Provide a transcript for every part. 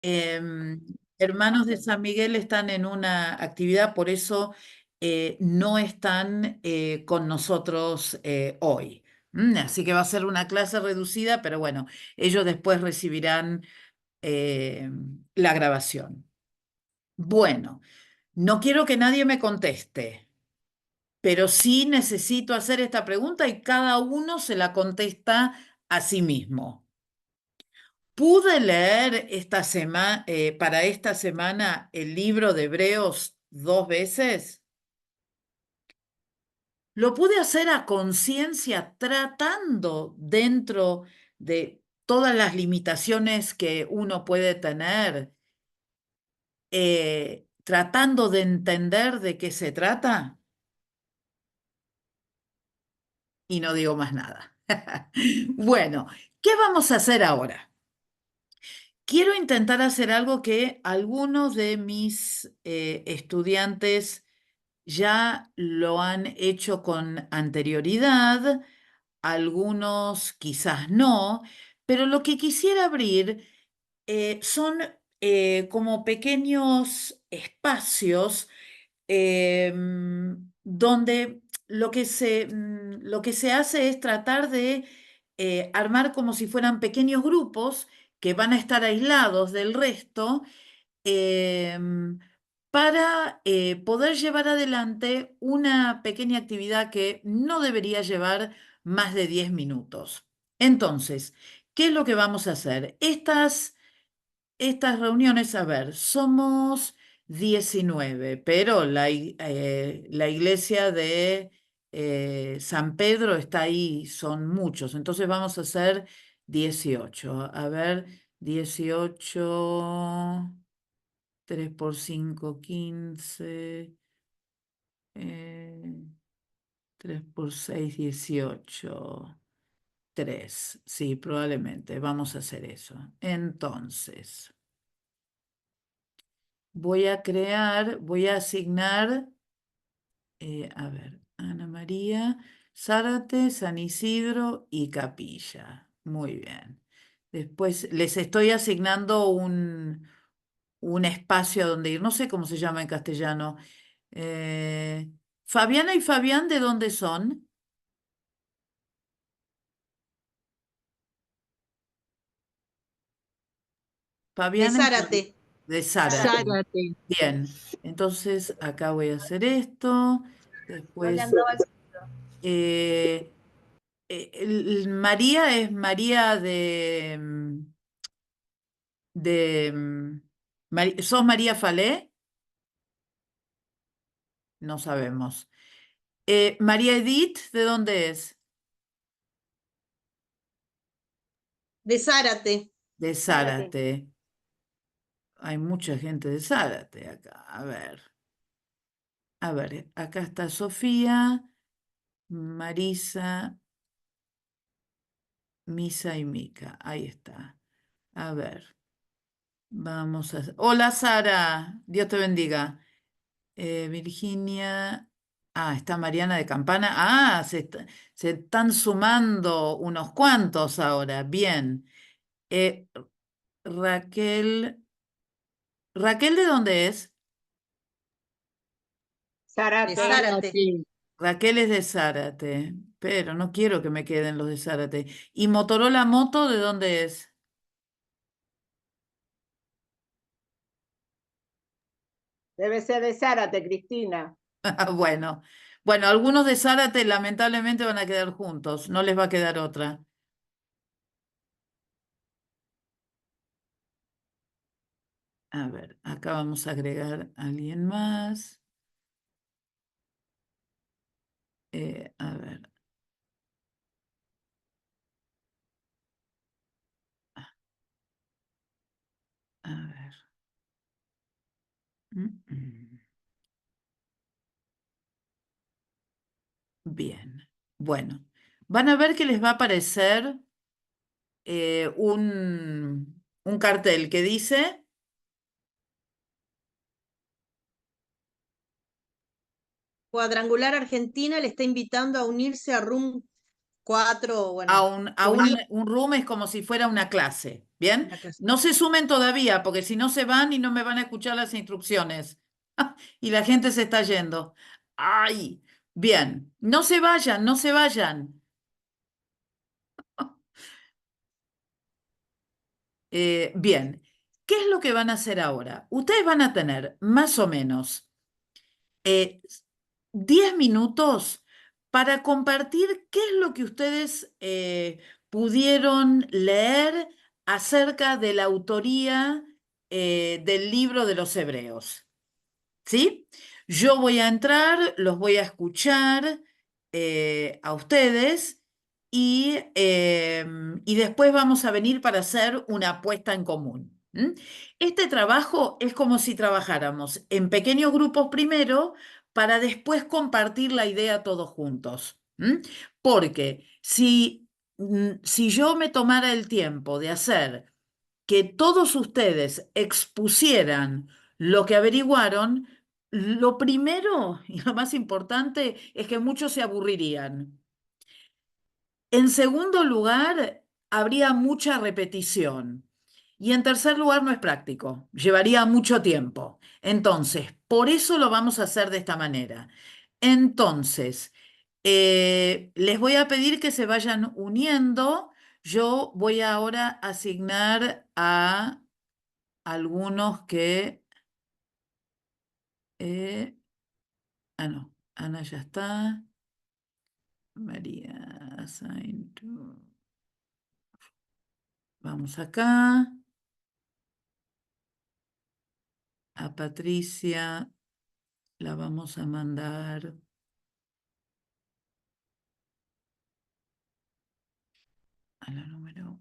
Em, Hermanos de San Miguel están en una actividad, por eso no están con nosotros hoy. Así que va a ser una clase reducida, pero bueno, ellos después recibirán eh, la grabación. Bueno, no quiero que nadie me conteste, pero sí necesito hacer esta pregunta y cada uno se la contesta a sí mismo. Pude leer para esta semana el libro de Hebreos 2 veces. Lo pude hacer a conciencia, tratando dentro de todas las limitaciones que uno puede tener, tratando de entender de qué se trata. Y no digo más nada. Bueno, ¿qué vamos a hacer ahora? Quiero intentar hacer algo que algunos de mis estudiantes ya lo han hecho con anterioridad, algunos quizás no, pero lo que quisiera abrir son como pequeños espacios donde lo que se hace es tratar de armar como si fueran pequeños grupos que van a estar aislados del resto em, para poder llevar adelante una pequeña actividad que no debería llevar más de 10 minutos. Entonces, ¿qué es lo que vamos a hacer? Estas reuniones, a ver, somos 19, pero la iglesia de San Pedro está ahí, son muchos, entonces vamos a hacer 18. A ver, 18, 3 por 5, 15, 3 por 6, 18, 3. Sí, probablemente, vamos a hacer eso. Entonces... voy a asignar, a ver, Ana María, Zárate, San Isidro y Capilla. Muy bien. Después les estoy asignando un espacio donde ir. No sé cómo se llama en castellano. Eh, Fabiana y Fabián, ¿de dónde son? De Fabiana y Zárate. de Zárate. Zárate. Bien. Entonces acá voy a hacer esto. No le Después... andaba el... eh, María es María ¿sos María Falé? No sabemos. María Edith, ¿de dónde es? De Zárate. De Zárate. Hay mucha gente de Zárate acá. A ver, acá está Sofía, Marisa, Misa y Mica. Ahí está. A ver, vamos a... Hola Sara, Dios te bendiga. Virginia. Ah, está Mariana de Campana. Ah, se están sumando unos cuantos ahora. Bien. Eh, Raquel. ¿Raquel de dónde es? De Zárate. Zárate. Raquel es de Zárate, pero no quiero que me queden los de Zárate. ¿Y Motorola Moto de dónde es? Debe ser de Zárate, Cristina. Bueno, bueno, algunos de Zárate lamentablemente van a quedar juntos, no les va a quedar otra. A ver, acá vamos a agregar a alguien más. A ver, a ver. Mm. Bien, bueno, van a ver que les va a aparecer un cartel que dice Cuadrangular Argentina le está invitando a unirse a Room 4, a bueno, un room, es como si fuera una clase. ¿Bien? La casa. No se sumen todavía, porque si no se van y no me van a escuchar las instrucciones. Y la gente se está yendo. ¡Ay! Bien, no se vayan, no se vayan. Bien, ¿qué es lo que van a hacer ahora? Ustedes van a tener más o menos eh, 10 minutos para compartir qué es lo que ustedes pudieron leer acerca de la autoría del libro de los Hebreos. ¿Sí? Yo voy a entrar, los voy a escuchar a ustedes y después vamos a venir para hacer una apuesta en común. ¿M? Este trabajo es como si trabajáramos en pequeños grupos primero para después compartir la idea todos juntos. ¿M? Porque si yo me tomara el tiempo de hacer que todos ustedes expusieran lo que averiguaron, lo primero y lo más importante es que muchos se aburrirían. En segundo lugar, habría mucha repetición. Y en tercer lugar, no es práctico, llevaría mucho tiempo. Entonces, por eso lo vamos a hacer de esta manera. Entonces, les voy a pedir que se vayan uniendo. Yo voy ahora a asignar a algunos que... no, Ana ya está. María Saintu. Vamos acá. A Patricia la vamos a mandar a la número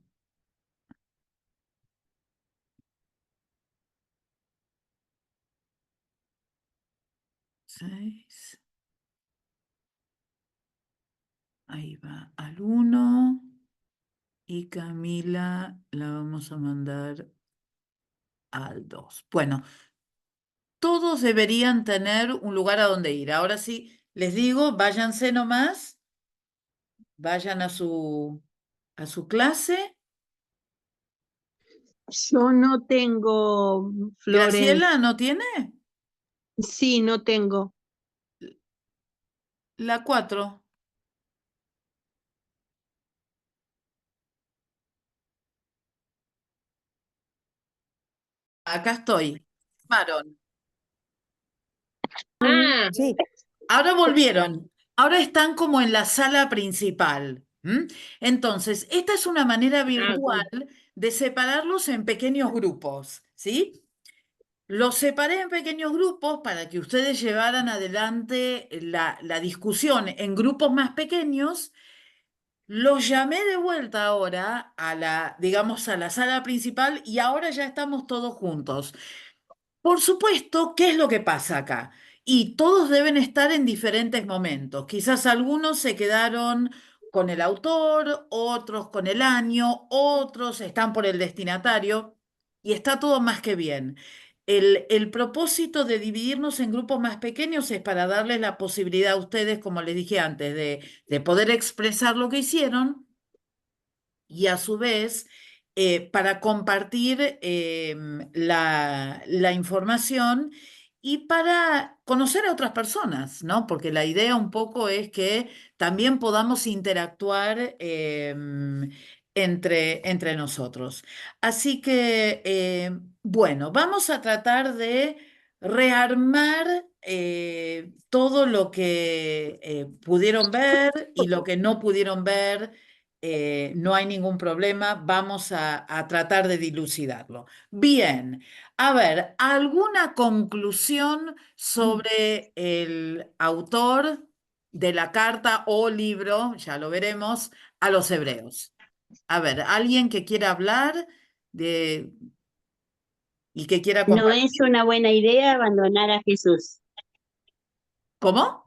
6. Ahí va al 1. Y Camila la vamos a mandar al 2. Bueno, todos deberían tener un lugar a donde ir. Ahora sí, les digo, váyanse nomás, vayan a su clase. Yo no tengo, Florence. Graciela, ¿no tiene? Sí, no tengo. La 4. Acá estoy. Maron. Ah, Sí, Ahora volvieron. Ahora están como en la sala principal. ¿M? Entonces, esta es una manera virtual ok. de separarlos en pequeños grupos, ¿sí? Los separé en pequeños grupos para que ustedes llevaran adelante la discusión en grupos más pequeños. Los llamé de vuelta ahora a digamos, a la sala principal y ahora ya estamos todos juntos. Por supuesto, ¿qué es lo que pasa acá? Y todos deben estar en diferentes momentos. Quizás algunos se quedaron con el autor, otros con el año, otros están por el destinatario y está todo más que bien. El propósito de dividirnos en grupos más pequeños es para darles la posibilidad a ustedes, como les dije antes, de poder expresar lo que hicieron y a su vez para compartir la información y para conocer a otras personas, ¿no? Porque la idea un poco es que también podamos interactuar entre nosotros. Así que, bueno, vamos a tratar de rearmar todo lo que pudieron ver y lo que no pudieron ver. No hay ningún problema, vamos a tratar de dilucidarlo. Bien, a ver, ¿alguna conclusión sobre el autor de la carta o libro, ya lo veremos, a los hebreos? A ver, ¿alguien que quiera hablar de, y que quiera no es compartir? una buena idea abandonar a Jesús. ¿Cómo?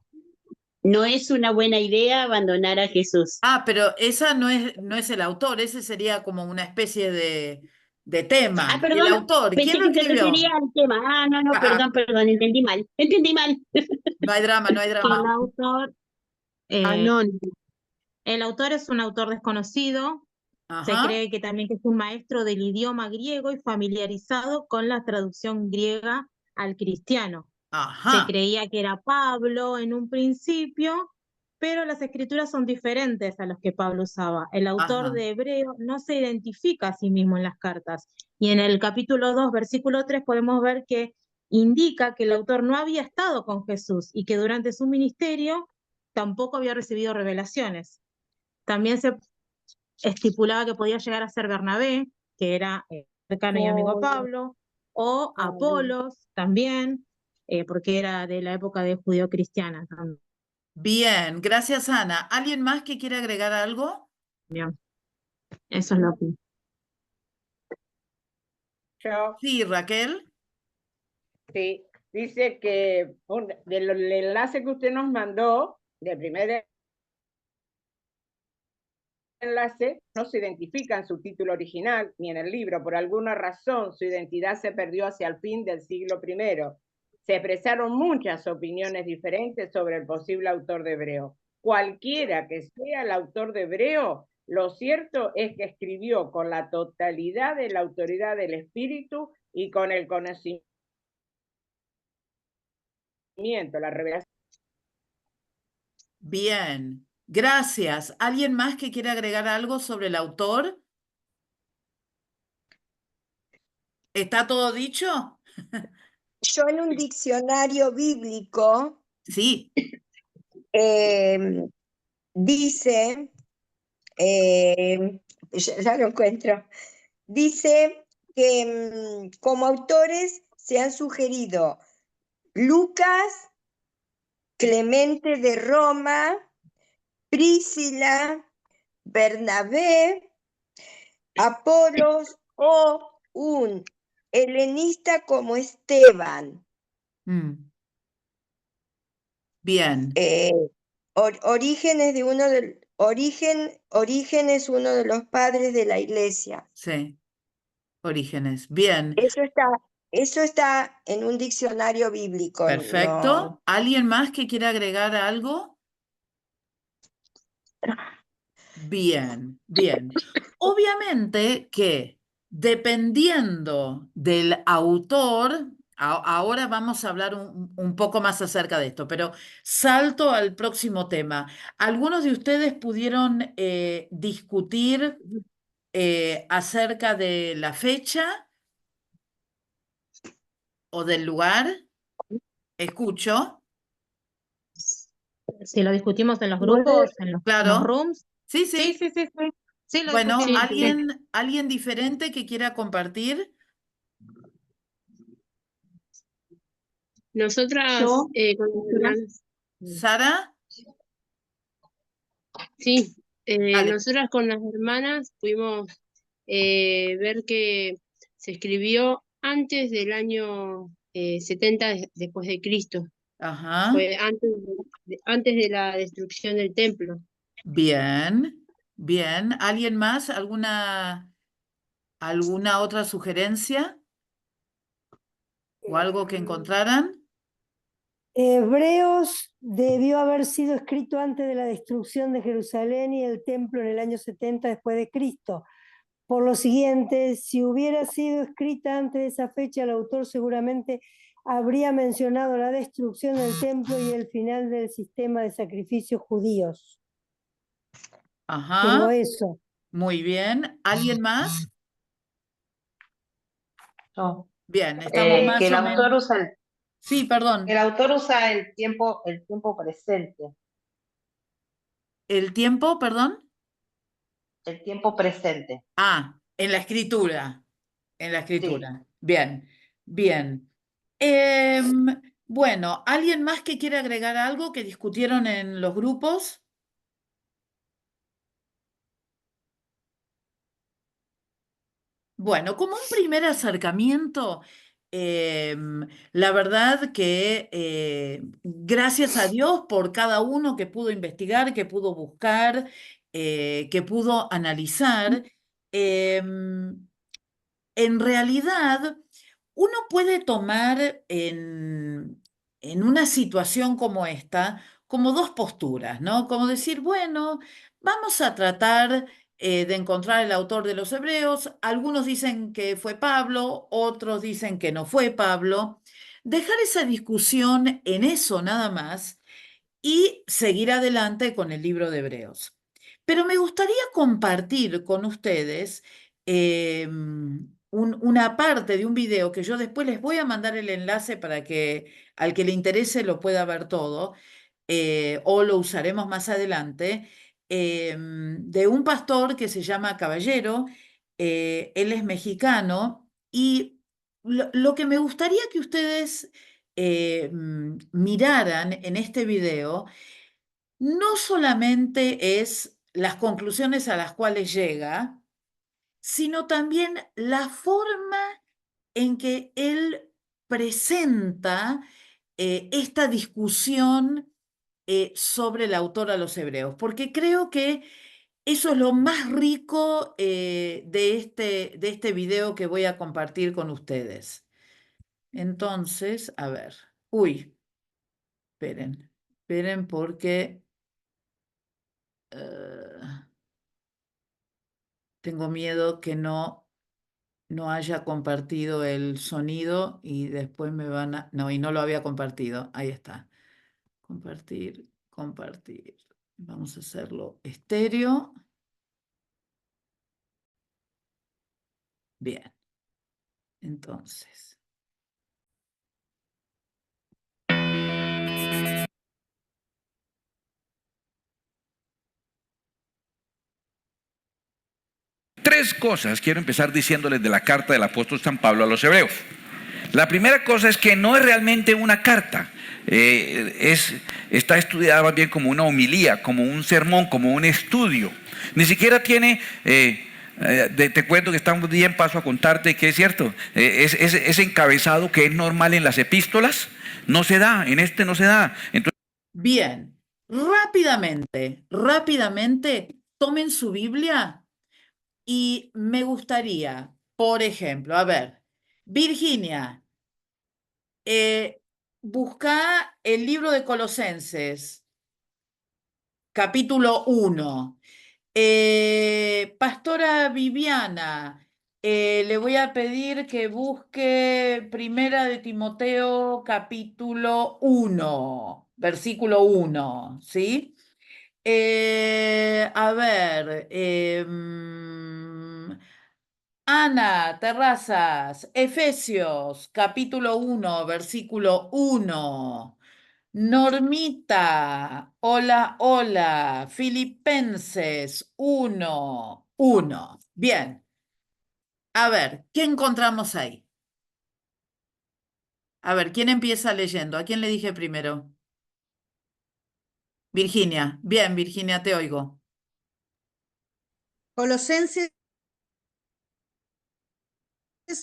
No es una buena idea abandonar a Jesús. Ah, pero esa no es el autor, ese sería como una especie de tema. Ah, El perdón, autor, ¿quién pensé lo que se refería escribió? al tema. Ah, no, no, Ah, perdón, entendí mal. Entendí mal. no hay drama, no hay El drama. autor, Anónimo. el autor es un autor desconocido, Se Ajá, cree que también que es un maestro del idioma griego y familiarizado con la traducción griega al cristiano. Se ajá, creía que era Pablo en un principio, pero las escrituras son diferentes a los que Pablo usaba. El autor ajá. de Hebreo no se identifica a sí mismo en las cartas. Y en el capítulo 2, versículo 3, podemos ver que indica que el autor no había estado con Jesús y que durante su ministerio tampoco había recibido revelaciones. También se estipulaba que podía llegar a ser Bernabé, que era cercano y amigo a Oh, Pablo, o oh. Apolos también, porque era de la época de judío-cristiana Bien, gracias, Ana. ¿Alguien más que quiere agregar algo? también. Eso es lo que... Yo, Sí, Raquel. sí, dice que del enlace que usted nos mandó, del primer enlace, no se identifica en su título original ni en el libro. Por alguna razón, su identidad se perdió hacia el fin del siglo I. Se expresaron muchas opiniones diferentes sobre el posible autor de Hebreo. Cualquiera que sea el autor de Hebreo, lo cierto es que escribió con la totalidad de la autoridad del Espíritu y con el conocimiento, la revelación. Bien, gracias. ¿Alguien más que quiera agregar algo sobre el autor? ¿Está todo dicho? Yo en un diccionario bíblico Sí. eh, dice, ya lo encuentro, dice que como autores se han sugerido Lucas, Clemente de Roma, Priscila, Bernabé, Apolos o un helenista como Esteban. Mm, bien, Eh, Orígenes de Orígenes, uno de los padres de la iglesia. sí. Orígenes. Bien, Eso está en un diccionario bíblico, no. perfecto. ¿Alguien más que quiera agregar algo? Bien, bien. Obviamente que dependiendo del autor, ahora vamos a hablar un poco más acerca de esto, pero salto al próximo tema. ¿Algunos de ustedes pudieron discutir acerca de la fecha o del lugar? Escucho. Si lo discutimos en los Bueno, grupos, en los Claro. rooms, Sí, sí, sí. sí, sí, sí, sí, lo Bueno, discutimos, Sí, sí. sí. ¿alguien diferente que quiera compartir? Nosotras Yo, con las hermanas, Sara, sí, dale. nosotras con las hermanas pudimos ver que se escribió antes del año 70 después de Cristo. Ajá. Fue antes de la destrucción del templo. Bien, bien. ¿Alguien más? ¿Alguna otra sugerencia o algo que encontraran? Hebreos debió haber sido escrito antes de la destrucción de Jerusalén y el templo en el año 70 después de Cristo. Por lo siguiente, si hubiera sido escrita antes de esa fecha, el autor seguramente habría mencionado la destrucción del templo y el final del sistema de sacrificios judíos. Tengo Ajá. eso. Muy bien. ¿Alguien más? No. Bien, estamos Que más el o menos. autor usa Sí, perdón. el tiempo presente, ¿El tiempo, perdón? el tiempo presente. Ah, en la escritura. En la Sí. escritura. Bien, bien. Em, bueno, ¿alguien más que quiere agregar algo que discutieron en los grupos? Bueno, como un primer acercamiento, la verdad que gracias a Dios por cada uno que pudo investigar, que pudo buscar, que pudo analizar. En realidad, uno puede tomar en una situación como esta como dos posturas, ¿no? Como decir, bueno, vamos a tratar de encontrar el autor de los Hebreos. Algunos dicen que fue Pablo, otros dicen que no fue Pablo. Dejar esa discusión en eso nada más y seguir adelante con el libro de Hebreos. Pero me gustaría compartir con ustedes una parte de un video que yo después les voy a mandar el enlace para que al que le interese lo pueda ver todo, o lo usaremos más adelante, de un pastor que se llama Caballero. Él es mexicano y lo que me gustaría que ustedes miraran en este video no solamente es las conclusiones a las cuales llega, sino también la forma en que él presenta esta discusión sobre el autor a los hebreos, porque creo que eso es lo más rico de este video que voy a compartir con ustedes. Entonces, a ver, esperen porque tengo miedo que no haya compartido el sonido y después me van a... No, y no lo había compartido. Ahí está. Compartir. Vamos a hacerlo estéreo. Bien. Entonces. Tres cosas quiero empezar diciéndoles de la carta del apóstol San Pablo a los Hebreos. La primera cosa es que no es realmente una carta, está estudiada más bien como una homilía, como un sermón, como un estudio. Ni siquiera tiene, te cuento que estamos bien, paso a contarte que es cierto, ese encabezado que es normal en las epístolas, no se da, en este no se da. Entonces, bien, rápidamente, tomen su Biblia y me gustaría, por ejemplo, a ver, Virginia, busca el libro de Colosenses, capítulo 1. Pastora Viviana, le voy a pedir que busque Primera de Timoteo, capítulo 1, versículo 1, ¿sí? A ver, Ana Terrazas, Efesios, capítulo 1, versículo 1. Normita, hola, Filipenses 1:1. Bien, a ver, ¿qué encontramos ahí? A ver, ¿quién empieza leyendo? ¿A quién le dije primero? Virginia. Bien, Virginia, te oigo. Colosenses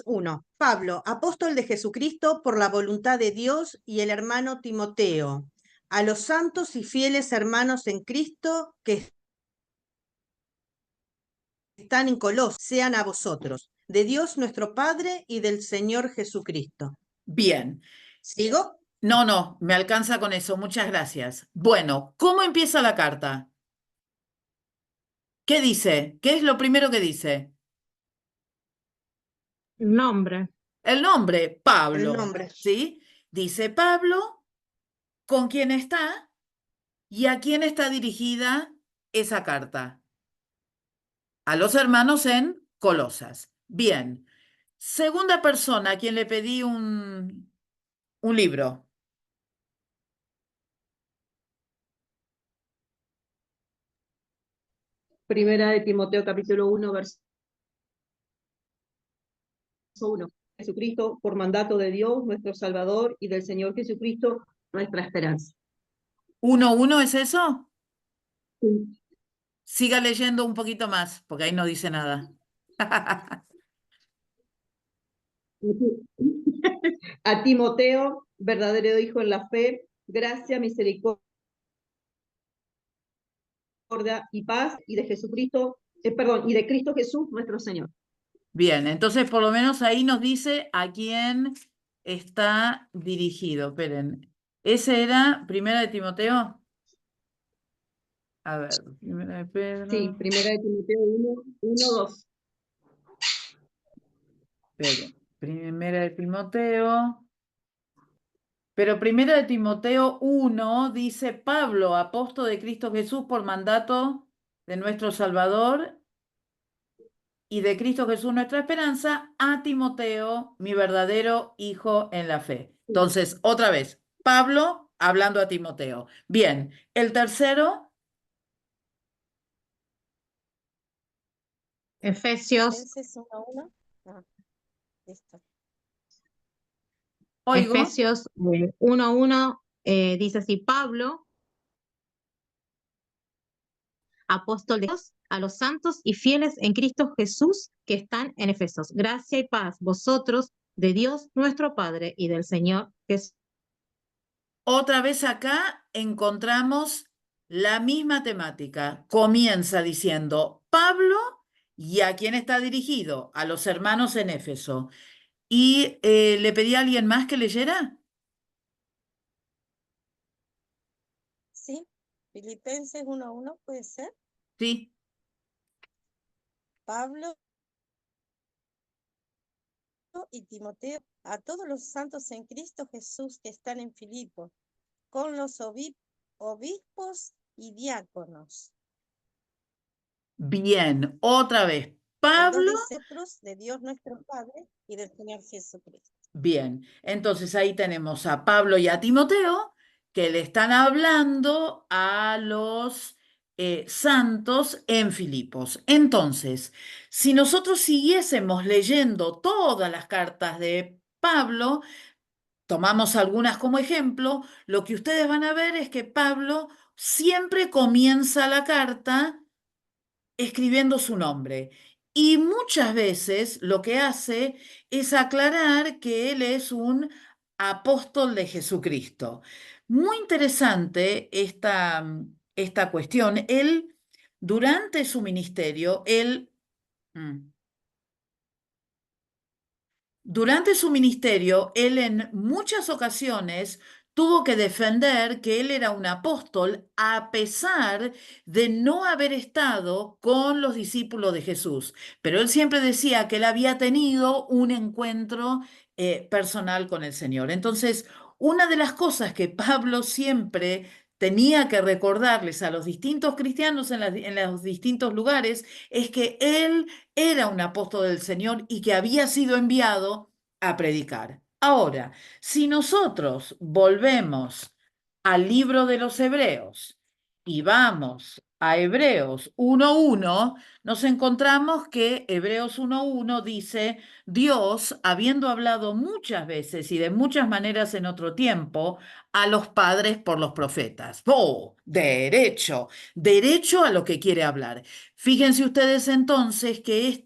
1. Pablo, apóstol de Jesucristo por la voluntad de Dios, y el hermano Timoteo, a los santos y fieles hermanos en Cristo que están en Colosas, sean a vosotros, de Dios nuestro Padre y del Señor Jesucristo. Bien. ¿Sigo? No, me alcanza con eso, muchas gracias. Bueno, ¿cómo empieza la carta? ¿Qué dice? ¿Qué es lo primero que dice? Nombre. El nombre, Pablo. El nombre. ¿Sí? Dice Pablo, ¿con quién está? ¿Y a quién está dirigida esa carta? A los hermanos en Colosas. Bien. Segunda persona a quien le pedí un libro. Primera de Timoteo, capítulo 1, verso 1. Jesucristo, por mandato de Dios, nuestro Salvador, y del Señor Jesucristo, nuestra esperanza. 1:1 ¿es eso? Sí. Siga leyendo un poquito más, porque ahí no dice nada. A Timoteo, verdadero hijo en la fe, gracia, misericordia y paz, y de Jesucristo, y de Cristo Jesús, nuestro Señor. Bien, entonces por lo menos ahí nos dice a quién está dirigido. Esperen, ¿ese era Primera de Timoteo? A ver, primera de Pedro. Sí, primera de Timoteo 1, 2. Pero, primera de Timoteo. Pero primera de Timoteo 1 dice Pablo, apóstol de Cristo Jesús por mandato de nuestro Salvador y de Cristo Jesús nuestra esperanza, a Timoteo, mi verdadero hijo en la fe. Entonces, otra vez, Pablo hablando a Timoteo. Bien, el tercero. Efesios. Filipenses 1:1. Ah, listo. Oigo. Efesios 1:1 dice así: Pablo, apóstol de Dios, a los santos y fieles en Cristo Jesús que están en Efesos. Gracia y paz, vosotros, de Dios nuestro Padre y del Señor Jesús. Otra vez acá encontramos la misma temática. Comienza diciendo Pablo, ¿y a quién está dirigido? A los hermanos en Éfeso. ¿Y le pedí a alguien más que leyera? Sí, Filipenses 1:1 puede ser. Sí. Pablo y Timoteo, a todos los santos en Cristo Jesús que están en Filipos, con los obispos y diáconos. Bien, otra vez. Los Pablo. discípulos de Dios nuestro Padre y del Señor Jesucristo. Bien, entonces ahí tenemos a Pablo y a Timoteo que le están hablando a los santos en Filipos. Entonces, si nosotros siguiésemos leyendo todas las cartas de Pablo, tomamos algunas como ejemplo, lo que ustedes van a ver es que Pablo siempre comienza la carta escribiendo su nombre. Y muchas veces lo que hace es aclarar que él es un apóstol de Jesucristo. Muy interesante esta cuestión. Él, durante su ministerio, durante su ministerio, él en muchas ocasiones tuvo que defender que él era un apóstol a pesar de no haber estado con los discípulos de Jesús. Pero él siempre decía que él había tenido un encuentro personal con el Señor. Entonces, una de las cosas que Pablo siempre tenía que recordarles a los distintos cristianos en los distintos lugares es que él era un apóstol del Señor y que había sido enviado a predicar. Ahora, si nosotros volvemos al libro de los Hebreos y vamos a Hebreos 1:1, nos encontramos que Hebreos 1:1 dice: Dios, habiendo hablado muchas veces y de muchas maneras en otro tiempo a los padres por los profetas. ¡Oh! Derecho a lo que quiere hablar. Fíjense ustedes entonces que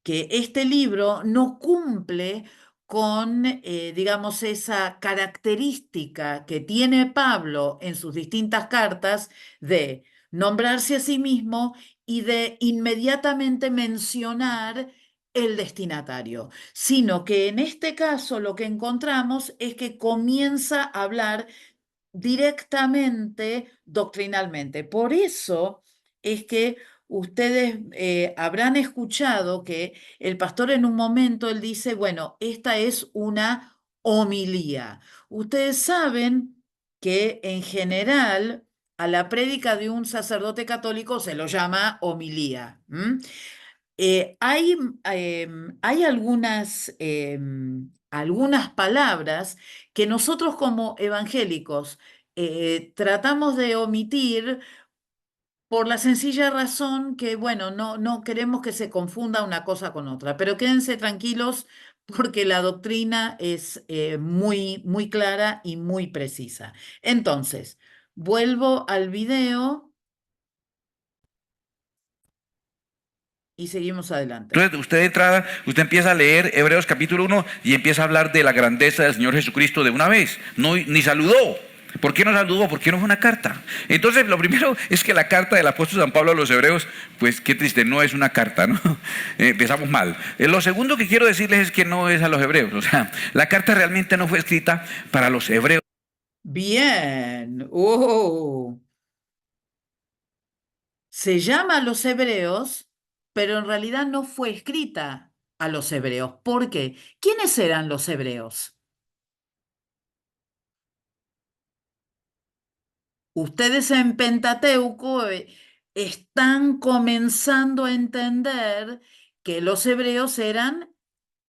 que este libro no cumple con, digamos, esa característica que tiene Pablo en sus distintas cartas de nombrarse a sí mismo y de inmediatamente mencionar el destinatario, sino que en este caso lo que encontramos es que comienza a hablar directamente doctrinalmente. Por eso es que ustedes habrán escuchado que el pastor en un momento, él dice, bueno, esta es una homilía. Ustedes saben que en general a la prédica de un sacerdote católico se lo llama homilía. Hay algunas palabras que nosotros como evangélicos tratamos de omitir por la sencilla razón que, bueno, no queremos que se confunda una cosa con otra, pero quédense tranquilos porque la doctrina es muy, muy clara y muy precisa. Entonces, vuelvo al video y seguimos adelante. Entonces, usted de entrada, usted empieza a leer Hebreos capítulo 1 y empieza a hablar de la grandeza del Señor Jesucristo de una vez. No, ni saludó. ¿Por qué no saludó? ¿Por qué no fue una carta? Entonces, lo primero es que la carta del apóstol San Pablo a los hebreos, pues qué triste, no es una carta, ¿no? Empezamos mal. Lo segundo que quiero decirles es que no es a los hebreos. O sea, la carta realmente no fue escrita para los hebreos. Bien. Se llama a los hebreos, pero en realidad no fue escrita a los hebreos. ¿Por qué? ¿Quiénes eran los hebreos? Ustedes en Pentateuco están comenzando a entender que los hebreos eran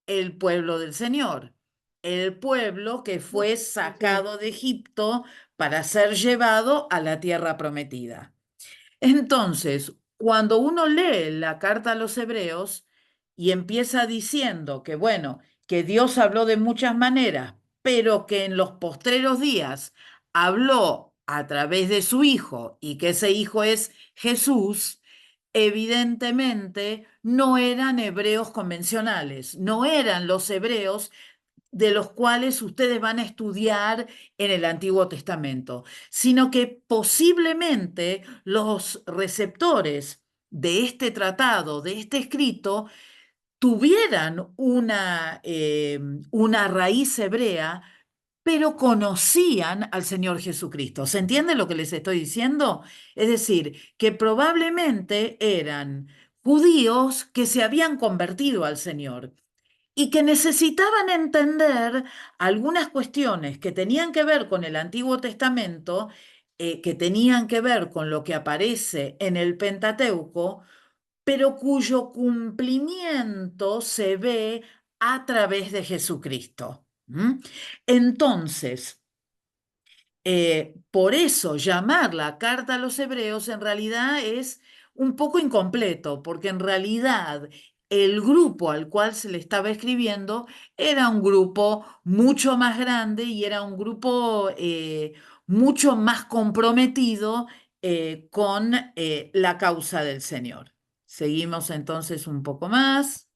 el pueblo del Señor, el pueblo que fue sacado de Egipto para ser llevado a la tierra prometida. Entonces, cuando uno lee la carta a los hebreos y empieza diciendo que, bueno, que Dios habló de muchas maneras, pero que en los postreros días habló a través de su Hijo y que ese Hijo es Jesús, evidentemente no eran hebreos convencionales, no eran los hebreos de los cuales ustedes van a estudiar en el Antiguo Testamento, sino que posiblemente los receptores de este tratado, de este escrito, tuvieran una raíz hebrea, pero conocían al Señor Jesucristo. ¿Se entiende lo que les estoy diciendo? Es decir, que probablemente eran judíos que se habían convertido al Señor y que necesitaban entender algunas cuestiones que tenían que ver con el Antiguo Testamento, que tenían que ver con lo que aparece en el Pentateuco, pero cuyo cumplimiento se ve a través de Jesucristo. ¿Mm? Entonces, por eso llamar la carta a los hebreos en realidad es un poco incompleto, porque en realidad el grupo al cual se le estaba escribiendo era un grupo mucho más grande y era un grupo mucho más comprometido con la causa del Señor. Seguimos entonces un poco más.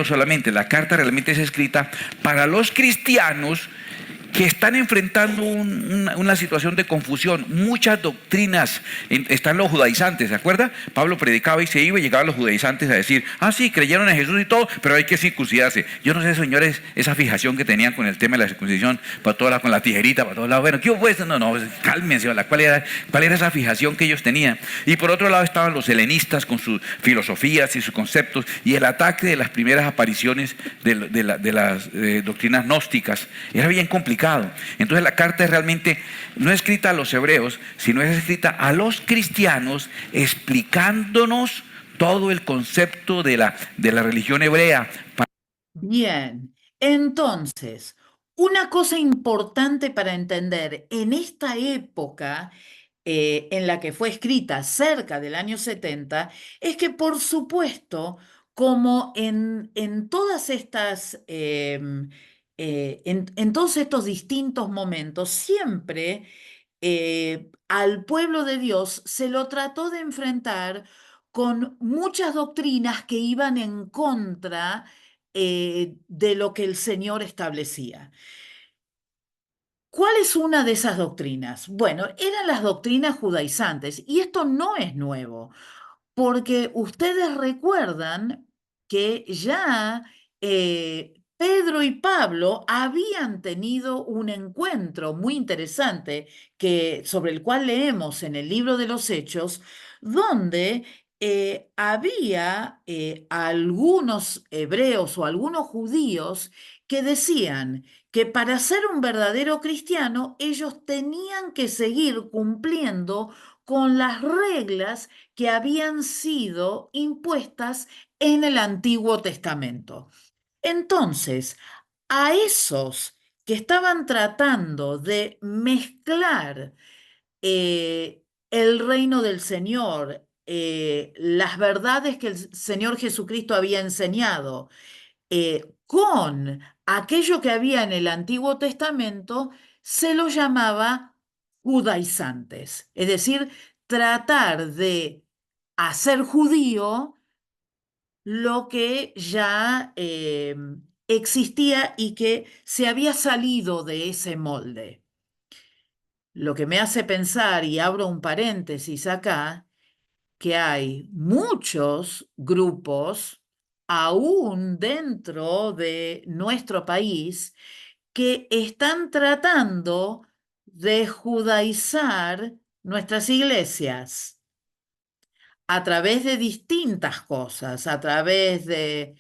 Solamente la carta realmente es escrita para los cristianos que están enfrentando una situación de confusión, muchas doctrinas. Están los judaizantes, ¿se acuerda? Pablo predicaba y se iba y llegaban los judaizantes a decir, sí, creyeron en Jesús y todo, pero hay que circuncidarse. Yo no sé, señores, esa fijación que tenían con el tema de la circuncisión, para todos lados, con la tijerita, para todos lados. Bueno, ¿qué pues? No, cálmense, ¿cuál era esa fijación que ellos tenían? Y por otro lado estaban los helenistas con sus filosofías y sus conceptos y el ataque de las primeras apariciones de las doctrinas gnósticas. Era bien complicado. Entonces la carta es realmente no escrita a los hebreos, sino es escrita a los cristianos, explicándonos todo el concepto de la religión hebrea. Bien, entonces, una cosa importante para entender en esta época en la que fue escrita cerca del año 70, es que por supuesto, como en todas estas, en todos estos distintos momentos, siempre al pueblo de Dios se lo trató de enfrentar con muchas doctrinas que iban en contra de lo que el Señor establecía. ¿Cuál es una de esas doctrinas? Bueno, eran las doctrinas judaizantes, y esto no es nuevo, porque ustedes recuerdan que ya Pedro y Pablo habían tenido un encuentro muy interesante sobre el cual leemos en el libro de los Hechos, donde había algunos hebreos o algunos judíos que decían que para ser un verdadero cristiano ellos tenían que seguir cumpliendo con las reglas que habían sido impuestas en el Antiguo Testamento. Entonces, a esos que estaban tratando de mezclar el reino del Señor, las verdades que el Señor Jesucristo había enseñado, con aquello que había en el Antiguo Testamento, se lo llamaba judaizantes, es decir, tratar de hacer judío lo que ya existía y que se había salido de ese molde. Lo que me hace pensar, y abro un paréntesis acá, que hay muchos grupos, aún dentro de nuestro país, que están tratando de judaizar nuestras iglesias a través de distintas cosas, a través de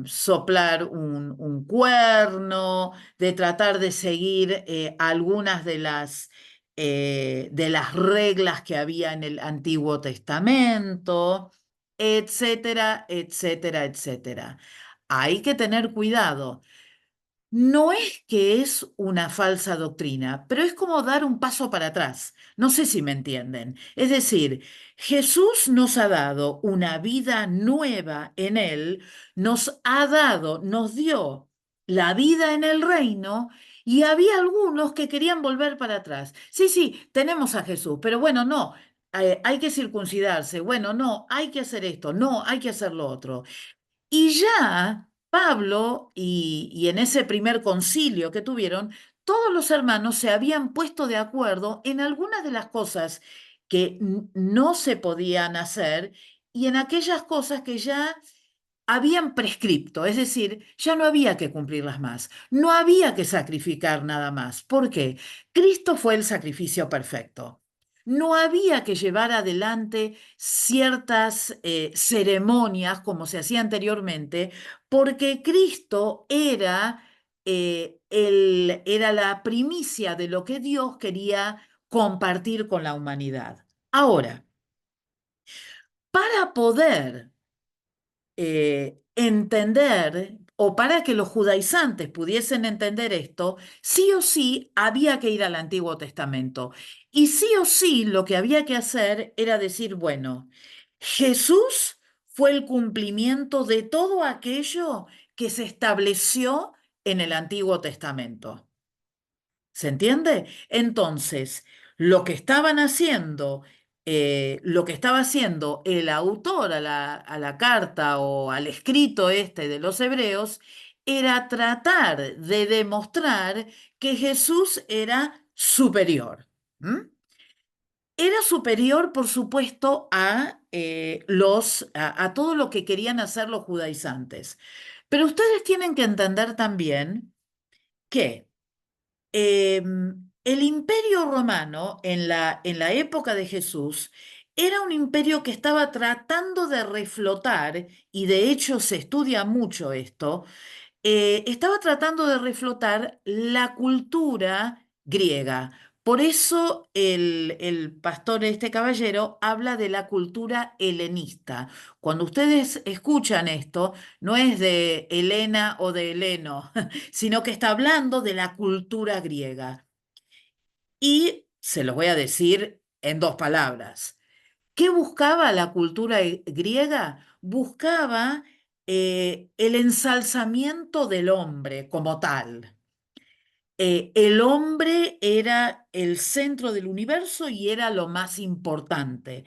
soplar un cuerno, de tratar de seguir algunas de las reglas que había en el Antiguo Testamento, etcétera, etcétera, etcétera. Hay que tener cuidado. No es que es una falsa doctrina, pero es como dar un paso para atrás. No sé si me entienden. Es decir, Jesús nos ha dado una vida nueva en Él, nos dio la vida en el reino y había algunos que querían volver para atrás. Sí, sí, tenemos a Jesús, pero bueno, no, hay que circuncidarse, bueno, no, hay que hacer esto, no, hay que hacer lo otro. Y ya Pablo, y en ese primer concilio que tuvieron, todos los hermanos se habían puesto de acuerdo en algunas de las cosas que no se podían hacer y en aquellas cosas que ya habían prescripto, es decir, ya no había que cumplirlas más, no había que sacrificar nada más. ¿Por qué? Cristo fue el sacrificio perfecto. No había que llevar adelante ciertas ceremonias como se hacía anteriormente, porque Cristo era la primicia de lo que Dios quería compartir con la humanidad. Ahora, para poder entender, o para que los judaizantes pudiesen entender esto, sí o sí había que ir al Antiguo Testamento. Y sí o sí lo que había que hacer era decir, bueno, Jesús fue el cumplimiento de todo aquello que se estableció en el Antiguo Testamento. ¿Se entiende? Entonces, lo que estaban haciendo, lo que estaba haciendo el autor a la carta o al escrito este de los hebreos, era tratar de demostrar que Jesús era superior. ¿Mm? Era superior, por supuesto, a todo lo que querían hacer los judaizantes. Pero ustedes tienen que entender también que el imperio romano en la época de Jesús era un imperio que estaba tratando de reflotar, y de hecho se estudia mucho esto, estaba tratando de reflotar la cultura griega. Por eso el pastor, este caballero, habla de la cultura helenista. Cuando ustedes escuchan esto, no es de Helena o de Heleno, sino que está hablando de la cultura griega. Y se los voy a decir en dos palabras. ¿Qué buscaba la cultura griega? Buscaba el ensalzamiento del hombre como tal. El hombre era el centro del universo y era lo más importante.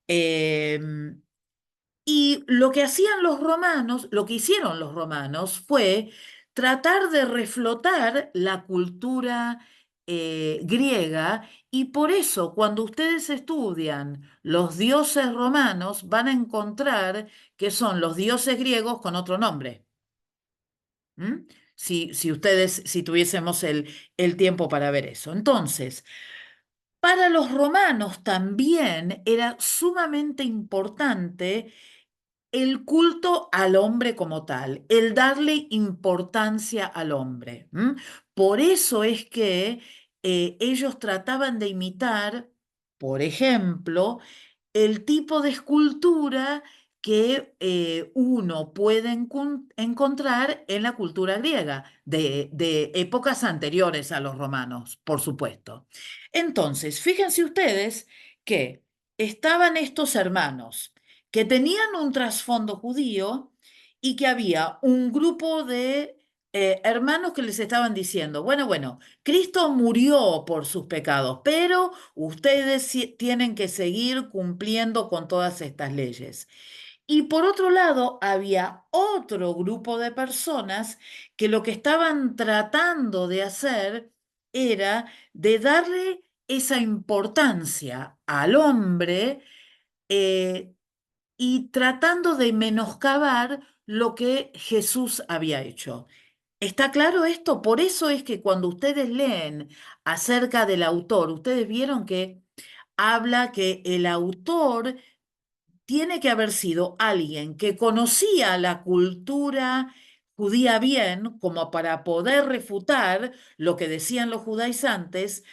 Em, y lo que hacían los romanos, lo que hicieron los romanos fue tratar de reflotar la cultura griega, y por eso cuando ustedes estudian los dioses romanos van a encontrar que son los dioses griegos con otro nombre. ¿Mm? Si tuviésemos el tiempo para ver eso. Entonces, para los romanos también era sumamente importante el culto al hombre como tal, el darle importancia al hombre. Por eso es que ellos trataban de imitar, por ejemplo, el tipo de escultura que uno puede encontrar en la cultura griega, de épocas anteriores a los romanos, por supuesto. Entonces, fíjense ustedes que estaban estos hermanos que tenían un trasfondo judío y que había un grupo de hermanos que les estaban diciendo, bueno, Cristo murió por sus pecados, pero ustedes tienen que seguir cumpliendo con todas estas leyes. Y por otro lado, había otro grupo de personas que lo que estaban tratando de hacer era de darle esa importancia al hombre, y tratando de menoscabar lo que Jesús había hecho. ¿Está claro esto? Por eso es que cuando ustedes leen acerca del autor, ustedes vieron que habla que el autor tiene que haber sido alguien que conocía la cultura judía bien, como para poder refutar lo que decían los judaizantes,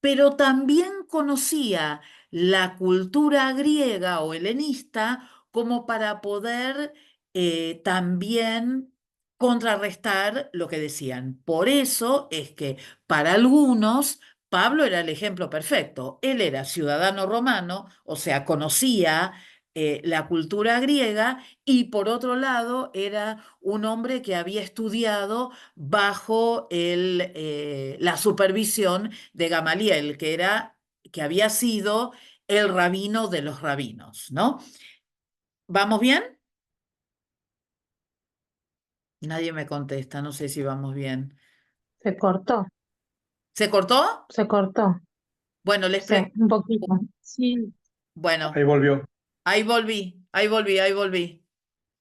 pero también conocía la cultura griega o helenista como para poder también contrarrestar lo que decían. Por eso es que para algunos Pablo era el ejemplo perfecto. Él era ciudadano romano, o sea, conocía la cultura griega, y por otro lado era un hombre que había estudiado bajo la supervisión de Gamaliel, que había sido el rabino de los rabinos, ¿no? ¿Vamos bien? Nadie me contesta, no sé si vamos bien. Se cortó. ¿Se cortó? Se cortó. Bueno, Sí, un poquito. Sí. Bueno, Ahí volvió. ahí volví.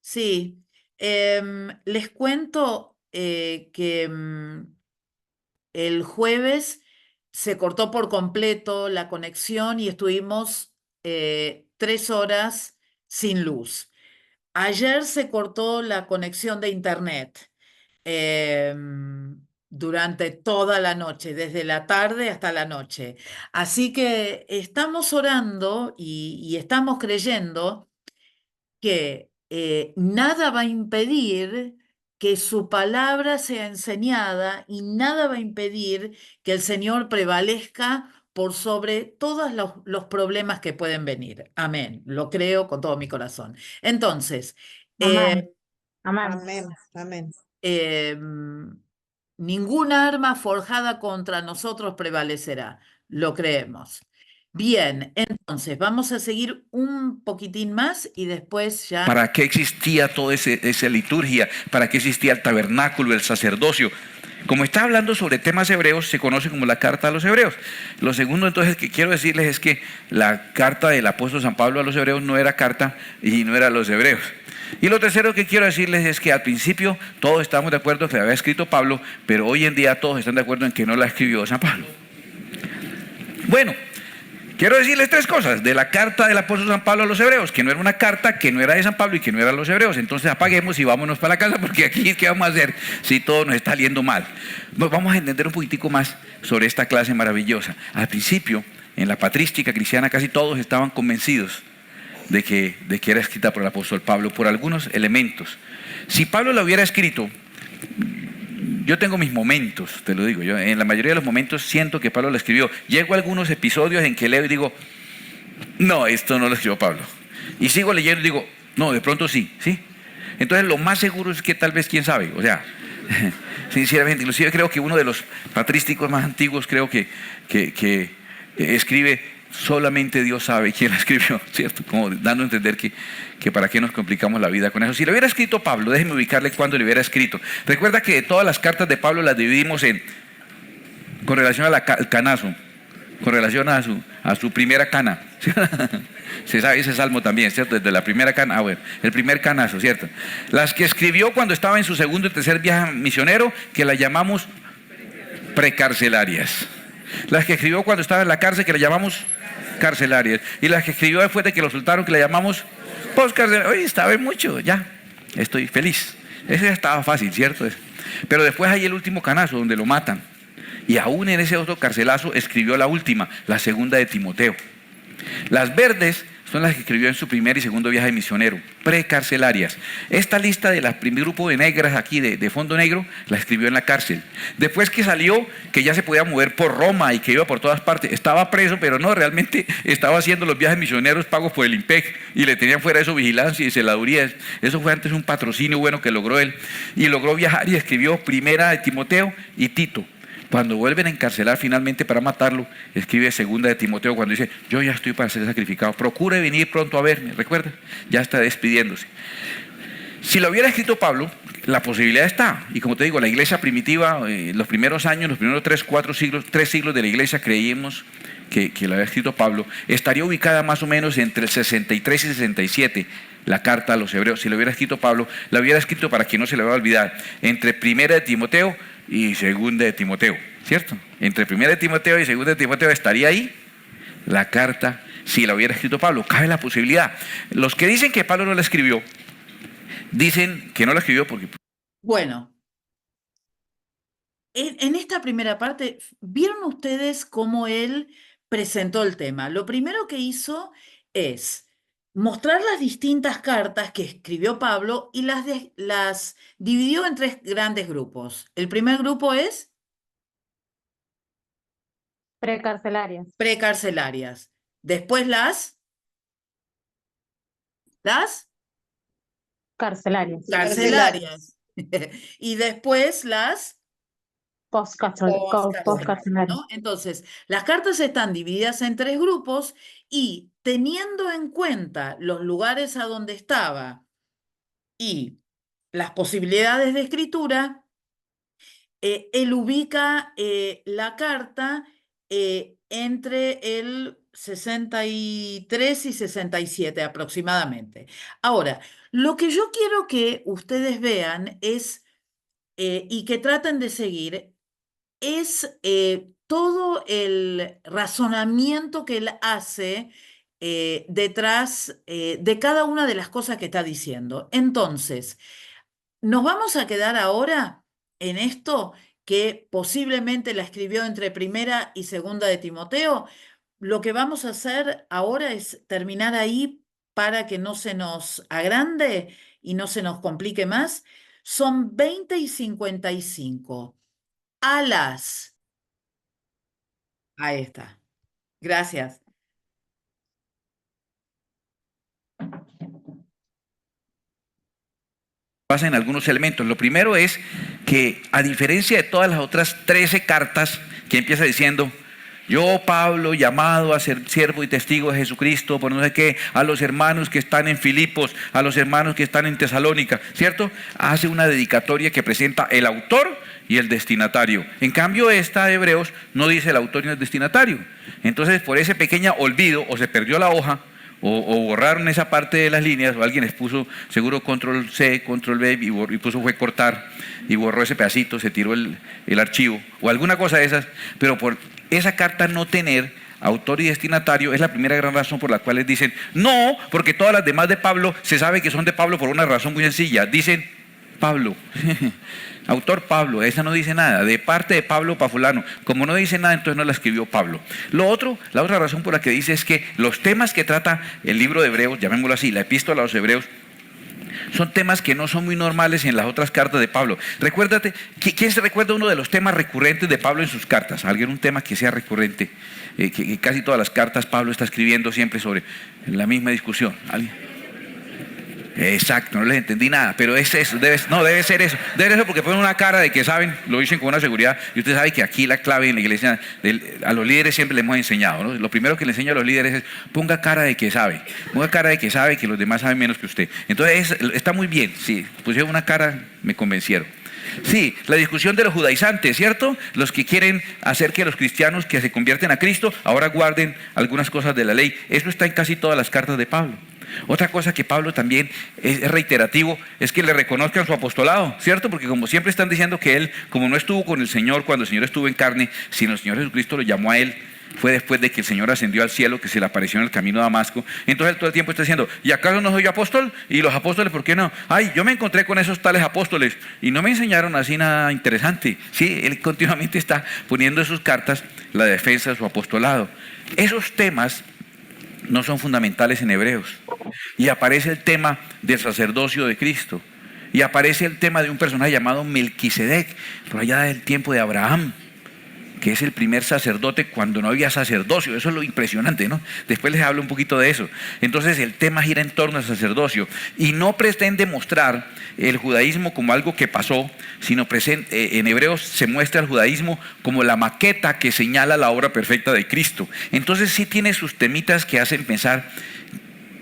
Sí. Les cuento que el jueves se cortó por completo la conexión y estuvimos 3 horas sin luz. Ayer se cortó la conexión de internet durante toda la noche, desde la tarde hasta la noche. Así que estamos orando y estamos creyendo que nada va a impedir que su palabra sea enseñada y nada va a impedir que el Señor prevalezca por sobre todos los problemas que pueden venir. Amén. Lo creo con todo mi corazón. Entonces, Amén. Amén. Amén, amén. Ninguna arma forjada contra nosotros prevalecerá. Lo creemos. Bien, entonces vamos a seguir un poquitín más y después ya... ¿Para qué existía toda esa liturgia? ¿Para qué existía el tabernáculo, el sacerdocio? Como está hablando sobre temas hebreos, se conoce como la carta a los hebreos. Lo segundo entonces que quiero decirles es que la carta del apóstol San Pablo a los hebreos no era carta y no era a los hebreos. Y lo tercero que quiero decirles es que al principio todos estamos de acuerdo que había escrito Pablo, pero hoy en día todos están de acuerdo en que no la escribió San Pablo. Bueno, quiero decirles 3 cosas de la carta del apóstol San Pablo a los hebreos, que no era una carta, que no era de San Pablo y que no era a los hebreos. Entonces apaguemos y vámonos para la casa, porque aquí ¿qué vamos a hacer si todo nos está saliendo mal? Vamos a entender un poquitico más sobre esta clase maravillosa. Al principio, en la patrística cristiana, casi todos estaban convencidos de que era escrita por el apóstol Pablo, por algunos elementos. Si Pablo la hubiera escrito, yo tengo mis momentos, te lo digo, yo en la mayoría de los momentos siento que Pablo la escribió. Llego a algunos episodios en que leo y digo, no, esto no lo escribió Pablo. Y sigo leyendo y digo, no, de pronto sí, ¿sí? Entonces lo más seguro es que tal vez, quién sabe, o sea, sinceramente, inclusive creo que uno de los patrísticos más antiguos creo que escribe, solamente Dios sabe quién la escribió, ¿cierto? Como dando a entender que para qué nos complicamos la vida con eso. Si lo hubiera escrito Pablo, déjenme ubicarle cuándo lo hubiera escrito. Recuerda que todas las cartas de Pablo las dividimos con relación al canazo, con relación a su primera cana. Se sabe ese salmo también, ¿cierto? Desde la primera cana, bueno, el primer canazo, ¿cierto? Las que escribió cuando estaba en su segundo y tercer viaje misionero, que las llamamos precarcelarias. Las que escribió cuando estaba en la cárcel, que las llamamos carcelarias. Y las que escribió después de que lo soltaron, que le llamamos postcarcelarias. Oye, estaba en mucho, ya, estoy feliz. Ese ya estaba fácil, ¿cierto? Pero después hay el último canazo, donde lo matan. Y aún en ese otro carcelazo escribió la última, la segunda de Timoteo. Las verdes son las que escribió en su primer y segundo viaje misionero, precarcelarias. Esta lista del primer grupo de negras aquí, de fondo negro, la escribió en la cárcel. Después que salió, que ya se podía mover por Roma y que iba por todas partes, estaba preso, pero no, realmente estaba haciendo los viajes misioneros pagos por el IMPEC y le tenían fuera de eso vigilancia y celaduría. Eso fue antes un patrocinio bueno que logró él. Y logró viajar y escribió primera de Timoteo y Tito. Cuando vuelven a encarcelar finalmente para matarlo, escribe segunda de Timoteo cuando dice, yo ya estoy para ser sacrificado, procure venir pronto a verme, ¿recuerda? Ya está despidiéndose. Si lo hubiera escrito Pablo, la posibilidad está, y como te digo, la iglesia primitiva, los primeros años, los primeros 3 siglos de la iglesia creímos que lo había escrito Pablo, estaría ubicada más o menos entre el 63 y 67, la carta a los hebreos. Si lo hubiera escrito Pablo, la hubiera escrito para que no se le vaya a olvidar, entre 1 de Timoteo y 2 de Timoteo, ¿cierto? Entre 1 de Timoteo y 2 de Timoteo estaría ahí la carta, si la hubiera escrito Pablo. Cabe la posibilidad. Los que dicen que Pablo no la escribió, dicen que no la escribió porque... Bueno, en esta primera parte, ¿vieron ustedes cómo él presentó el tema? Lo primero que hizo es mostrar las distintas cartas que escribió Pablo y las dividió en 3 grandes grupos. El primer grupo es Precarcelarias. precarcelarias. Después las Carcelarias. carcelarias. Y después las Postcarcelarias. ¿no? Entonces, las cartas están divididas en 3 grupos y teniendo en cuenta los lugares a donde estaba y las posibilidades de escritura, él ubica la carta entre el 63 y 67 aproximadamente. Ahora, lo que yo quiero que ustedes vean es, y que traten de seguir, es todo el razonamiento que él hace detrás de cada una de las cosas que está diciendo. Entonces, nos vamos a quedar ahora en esto que posiblemente la escribió entre 1 y 2 de Timoteo. Lo que vamos a hacer ahora es terminar ahí para que no se nos agrande y no se nos complique más. Son 20 y 55. Ahí está. Gracias. Pasan algunos elementos. Lo primero es que, a diferencia de todas las otras 13 cartas que empieza diciendo: yo, Pablo, llamado a ser siervo y testigo de Jesucristo, por no sé qué, a los hermanos que están en Filipos, a los hermanos que están en Tesalónica, ¿cierto? Hace una dedicatoria que presenta el autor y el destinatario. En cambio, esta de Hebreos no dice el autor ni el destinatario. Entonces, por ese pequeño olvido, o se perdió la hoja, o borraron esa parte de las líneas, o alguien les puso seguro control C, control B, y puso fue cortar, y borró ese pedacito, se tiró el archivo, o alguna cosa de esas, pero por esa carta no tener autor y destinatario es la primera gran razón por la cual les dicen no, porque todas las demás de Pablo se sabe que son de Pablo por una razón muy sencilla. Dicen Pablo, autor Pablo, esa no dice nada, de parte de Pablo para fulano. Como no dice nada, entonces no la escribió Pablo. La otra razón por la que dice es que los temas que trata el libro de Hebreos, llamémoslo así, la epístola a los Hebreos, son temas que no son muy normales en las otras cartas de Pablo. Recuérdate, ¿quién se recuerda uno de los temas recurrentes de Pablo en sus cartas? ¿Alguien un tema que sea recurrente? Que casi todas las cartas Pablo está escribiendo siempre sobre la misma discusión. ¿Alguien? Exacto, no les entendí nada, pero es eso, debe ser eso. Debe ser porque ponen una cara de que saben, lo dicen con una seguridad, y usted sabe que aquí la clave en la iglesia, a los líderes siempre les hemos enseñado, ¿no? Lo primero que le enseño a los líderes es: ponga cara de que sabe, que los demás saben menos que usted. Entonces está muy bien, sí, pusieron una cara, me convencieron. Sí, la discusión de los judaizantes, ¿cierto? Los que quieren hacer que los cristianos que se convierten a Cristo ahora guarden algunas cosas de la ley. Eso está en casi todas las cartas de Pablo. Otra cosa que Pablo también es reiterativo es que le reconozcan su apostolado, ¿cierto? Porque como siempre están diciendo que él, como no estuvo con el Señor cuando el Señor estuvo en carne, sino el Señor Jesucristo lo llamó a él, fue después de que el Señor ascendió al cielo, que se le apareció en el camino de Damasco. Entonces él todo el tiempo está diciendo: ¿y acaso no soy yo apóstol? ¿Y los apóstoles por qué no? Ay, yo me encontré con esos tales apóstoles y no me enseñaron así nada interesante. Sí, él continuamente está poniendo en sus cartas la defensa de su apostolado. Esos temas no son fundamentales en Hebreos. Y aparece el tema del sacerdocio de Cristo. Y aparece el tema de un personaje llamado Melquisedec, por allá del tiempo de Abraham, que es el primer sacerdote cuando no había sacerdocio. Eso es lo impresionante, ¿no? Después les hablo un poquito de eso. Entonces el tema gira en torno al sacerdocio y no pretende mostrar el judaísmo como algo que pasó, sino en Hebreos se muestra el judaísmo como la maqueta que señala la obra perfecta de Cristo. Entonces sí tiene sus temitas que hacen pensar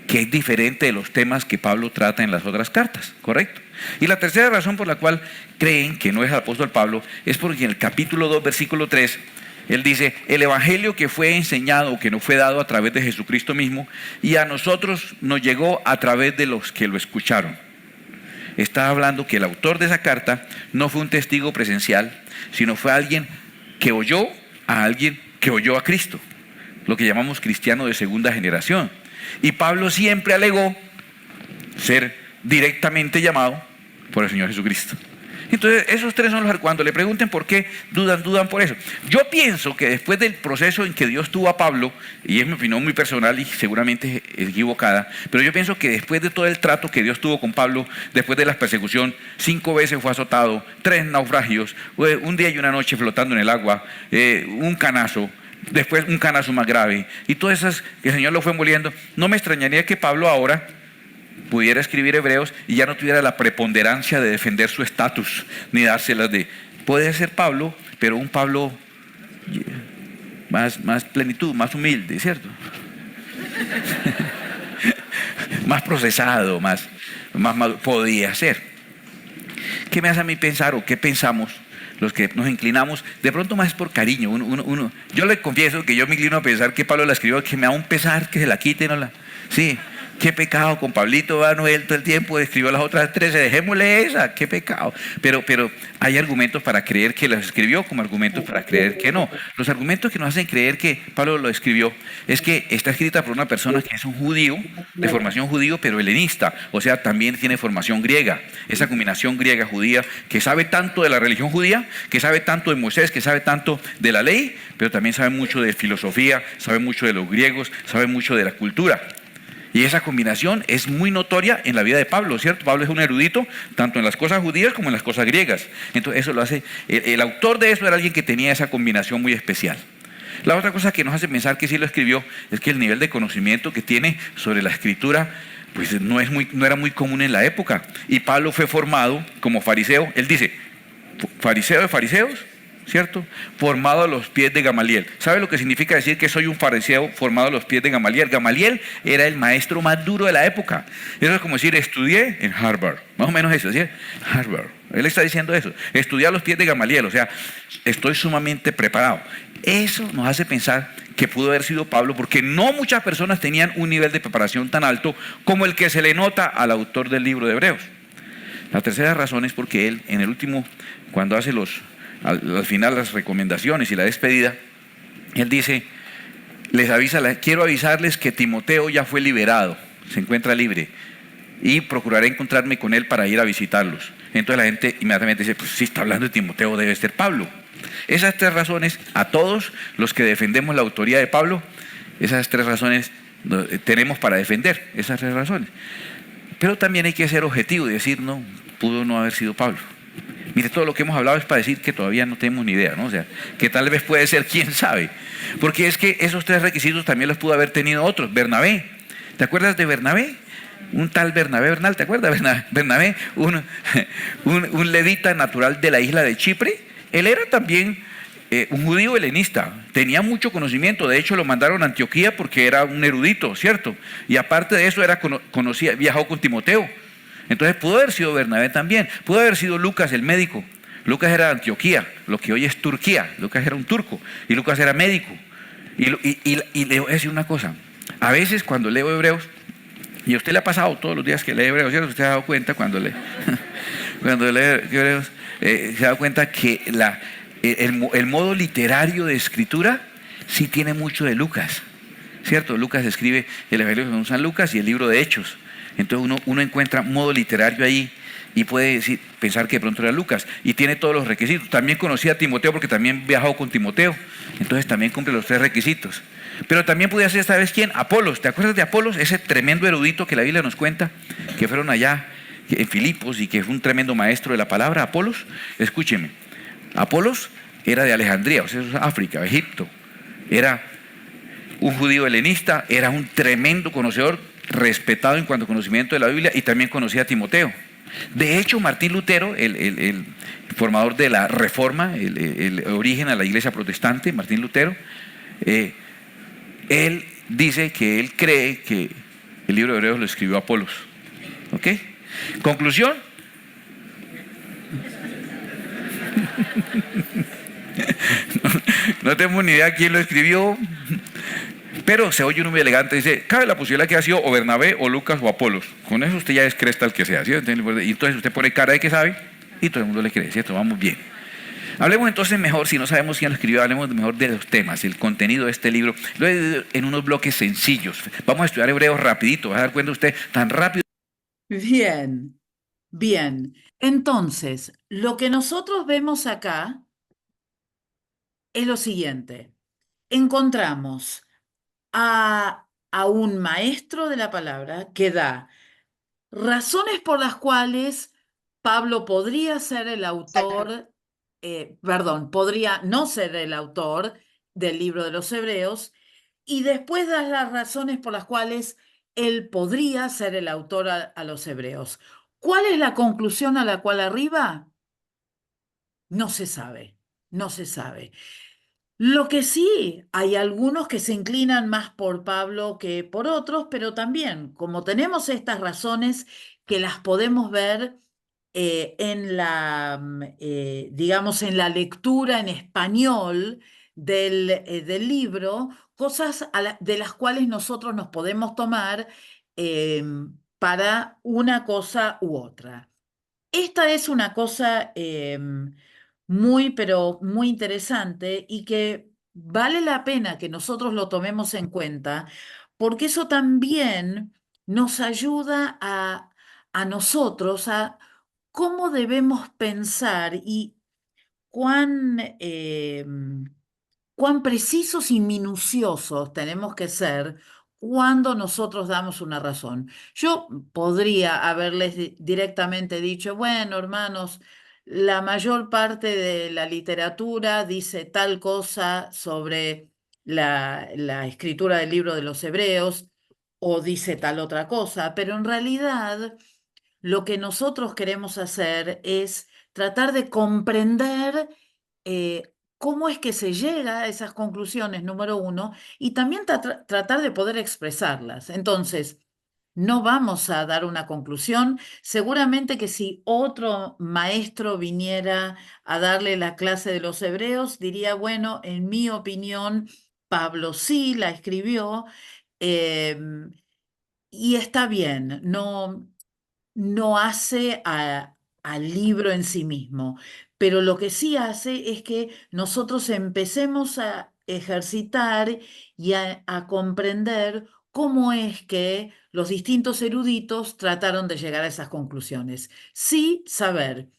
que es diferente de los temas que Pablo trata en las otras cartas, ¿correcto? Y la tercera razón por la cual creen que no es el apóstol Pablo es porque en el capítulo 2, versículo 3, Él dice, el evangelio que fue enseñado, que nos fue dado a través de Jesucristo mismo, y a nosotros nos llegó a través de los que lo escucharon. Está hablando que el autor de esa carta no fue un testigo presencial, sino fue alguien que oyó a alguien que oyó a Cristo, lo que llamamos cristiano de segunda generación. Y Pablo siempre alegó ser directamente llamado por el Señor Jesucristo. Entonces, esos tres son los, cuando le pregunten por qué, dudan por eso. Yo pienso que después del proceso en que Dios tuvo a Pablo, y es mi opinión muy personal y seguramente es equivocada, pero yo pienso que después de todo el trato que Dios tuvo con Pablo, después de la persecución, 5 veces fue azotado, 3 naufragios, un día y una noche flotando en el agua, un canazo, después un canazo más grave, y todas esas que el Señor lo fue moliendo, no me extrañaría que Pablo ahora pudiera escribir Hebreos y ya no tuviera la preponderancia de defender su estatus, ni dárselas de... Puede ser Pablo, pero un Pablo más plenitud, más humilde, ¿cierto? Más procesado, más maduro, podía ser. ¿Qué me hace a mí pensar o qué pensamos los que nos inclinamos? De pronto más por cariño. Yo le confieso que yo me inclino a pensar que Pablo la escribió, que me da un pesar que se la quite, no la... Sí. Qué pecado, con Pablito Manuel todo el tiempo escribió las otras 13, dejémosle esa, qué pecado. Pero hay argumentos para creer que las escribió, como argumentos para creer que no. Los argumentos que nos hacen creer que Pablo lo escribió es que está escrita por una persona que es un judío, de formación judío, pero helenista, o sea, también tiene formación griega. Esa combinación griega-judía que sabe tanto de la religión judía, que sabe tanto de Moisés, que sabe tanto de la ley, pero también sabe mucho de filosofía, sabe mucho de los griegos, sabe mucho de la cultura. Y esa combinación es muy notoria en la vida de Pablo, ¿cierto? Pablo es un erudito, tanto en las cosas judías como en las cosas griegas. Entonces eso lo hace, el autor de eso era alguien que tenía esa combinación muy especial. La otra cosa que nos hace pensar que sí lo escribió es que el nivel de conocimiento que tiene sobre la escritura pues no era muy común en la época. Y Pablo fue formado como fariseo. Él dice, fariseo de fariseos, ¿cierto? Formado a los pies de Gamaliel. ¿Sabe lo que significa decir que soy un fariseo formado a los pies de Gamaliel? Gamaliel era el maestro más duro de la época. Eso es como decir, estudié en Harvard. Más o menos eso, ¿sí? Harvard. Él está diciendo eso. Estudié a los pies de Gamaliel, o sea, estoy sumamente preparado. Eso nos hace pensar que pudo haber sido Pablo, porque no muchas personas tenían un nivel de preparación tan alto como el que se le nota al autor del libro de Hebreos. La tercera razón es porque él, en el último, cuando hace al final las recomendaciones y la despedida, él dice, quiero avisarles que Timoteo ya fue liberado, se encuentra libre, y procuraré encontrarme con él para ir a visitarlos. Entonces la gente inmediatamente dice, pues si está hablando de Timoteo debe ser Pablo. Esas 3 razones, a todos los que defendemos la autoría de Pablo, esas 3 razones tenemos para defender, esas 3 razones. Pero también hay que ser objetivo y decir, no, pudo no haber sido Pablo. Mire, todo lo que hemos hablado es para decir que todavía no tenemos ni idea, ¿no? O sea, que tal vez puede ser, quién sabe. Porque es que esos 3 requisitos también los pudo haber tenido otros. Bernabé, ¿te acuerdas de Bernabé? Un tal Bernabé Bernal, ¿te acuerdas? Bernabé, un levita natural de la isla de Chipre. Él era también un judío helenista, tenía mucho conocimiento, de hecho lo mandaron a Antioquía porque era un erudito, ¿cierto? Y aparte de eso viajó con Timoteo. Entonces pudo haber sido Bernabé también, pudo haber sido Lucas el médico. Lucas era de Antioquía, lo que hoy es Turquía. Lucas era un turco y Lucas era médico. Y le voy a decir una cosa, a veces cuando leo Hebreos, y a usted le ha pasado todos los días que lee Hebreos, ¿cierto? Usted se ha dado cuenta cuando lee Hebreos, se ha dado cuenta que el modo literario de escritura sí tiene mucho de Lucas, ¿cierto? Lucas escribe el Evangelio de San Lucas y el libro de Hechos. Entonces uno encuentra modo literario ahí y puede pensar que de pronto era Lucas. Y tiene todos los requisitos. También conocía a Timoteo porque también viajó con Timoteo. Entonces también cumple los 3 requisitos. Pero también podía ser esta vez ¿quién? Apolos. ¿Te acuerdas de Apolos? Ese tremendo erudito que la Biblia nos cuenta, que fueron allá en Filipos y que fue un tremendo maestro de la palabra. Apolos, escúcheme. Apolos era de Alejandría, o sea, eso es África, Egipto. Era un judío helenista, era un tremendo conocedor, respetado en cuanto a conocimiento de la Biblia, y también conocía a Timoteo. De hecho, Martín Lutero, el formador de la Reforma, el origen a la iglesia protestante, Martín Lutero, él dice que él cree que el libro de Hebreos lo escribió Apolos. ¿Ok? Conclusión. No tenemos ni idea quién lo escribió, pero se oye uno muy elegante, dice, cabe la posibilidad que haya sido o Bernabé, o Lucas, o Apolos. Con eso usted ya descresta el que sea, ¿sí? Y entonces usted pone cara de que sabe, y todo el mundo le cree, ¿cierto? Vamos bien. Hablemos entonces mejor, si no sabemos quién lo escribió, hablemos mejor de los temas, el contenido de este libro, lo he dividido en unos bloques sencillos. Vamos a estudiar Hebreos rapidito, ¿va a dar cuenta usted tan rápido? Bien, bien. Entonces, lo que nosotros vemos acá es lo siguiente. Encontramos a un maestro de la palabra que da razones por las cuales Pablo podría ser el autor, podría no ser el autor del libro de los Hebreos, y después da las razones por las cuales él podría ser el autor a los Hebreos. ¿Cuál es la conclusión a la cual arriba? No se sabe, no se sabe. Lo que sí, hay algunos que se inclinan más por Pablo que por otros, pero también, como tenemos estas razones que las podemos ver digamos, en la lectura en español del libro, cosas de las cuales nosotros nos podemos tomar para una cosa u otra. Esta es una cosa pero muy interesante y que vale la pena que nosotros lo tomemos en cuenta, porque eso también nos ayuda a nosotros a cómo debemos pensar y cuán precisos y minuciosos tenemos que ser cuando nosotros damos una razón. Yo podría haberles directamente dicho, bueno, hermanos, la mayor parte de la literatura dice tal cosa sobre la escritura del libro de los Hebreos o dice tal otra cosa, pero en realidad lo que nosotros queremos hacer es tratar de comprender cómo es que se llega a esas conclusiones, número uno, y también tratar de poder expresarlas. Entonces, no vamos a dar una conclusión. Seguramente que si otro maestro viniera a darle la clase de los Hebreos, diría, bueno, en mi opinión, Pablo sí la escribió, y está bien, no hace al libro en sí mismo, pero lo que sí hace es que nosotros empecemos a ejercitar y a comprender cómo es que los distintos eruditos trataron de llegar a esas conclusiones. Sí saber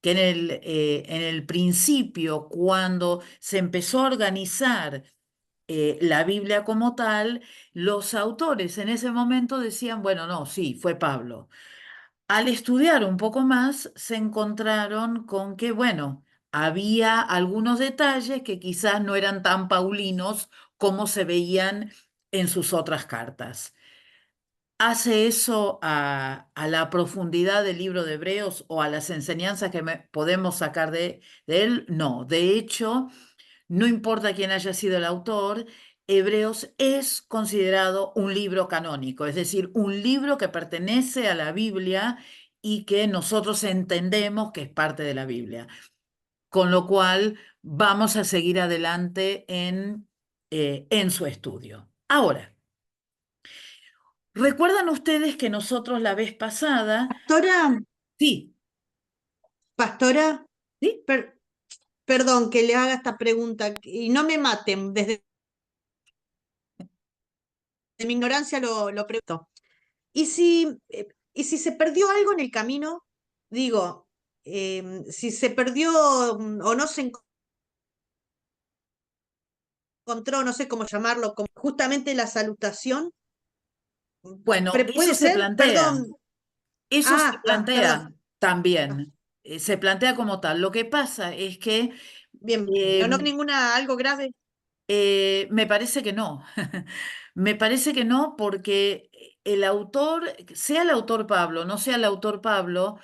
que en el principio, cuando se empezó a organizar la Biblia como tal, los autores en ese momento decían, bueno, no, sí, fue Pablo. Al estudiar un poco más, se encontraron con que, bueno, había algunos detalles que quizás no eran tan paulinos como se veían en sus otras cartas. ¿Hace eso a la profundidad del libro de Hebreos o a las enseñanzas que podemos sacar de él? No, de hecho, no importa quién haya sido el autor, Hebreos es considerado un libro canónico, es decir, un libro que pertenece a la Biblia y que nosotros entendemos que es parte de la Biblia. Con lo cual, vamos a seguir adelante en su estudio. Ahora, ¿recuerdan ustedes que nosotros la vez pasada... Pastora, Sí, pastora, ¿sí? perdón que le haga esta pregunta y no me maten, desde mi ignorancia lo pregunto. ¿Y si se perdió algo en el camino? Digo, si se perdió o no se encontró, no sé cómo llamarlo, como justamente la salutación. Bueno, eso ¿Puede se ser? plantea. Perdón. Eso se Perdón. plantea también. Se plantea como tal. Lo que pasa es que Bien, no ninguna algo grave. me parece que no. Me parece que no, porque el autor, sea el autor Pablo, no sea el autor Pablo,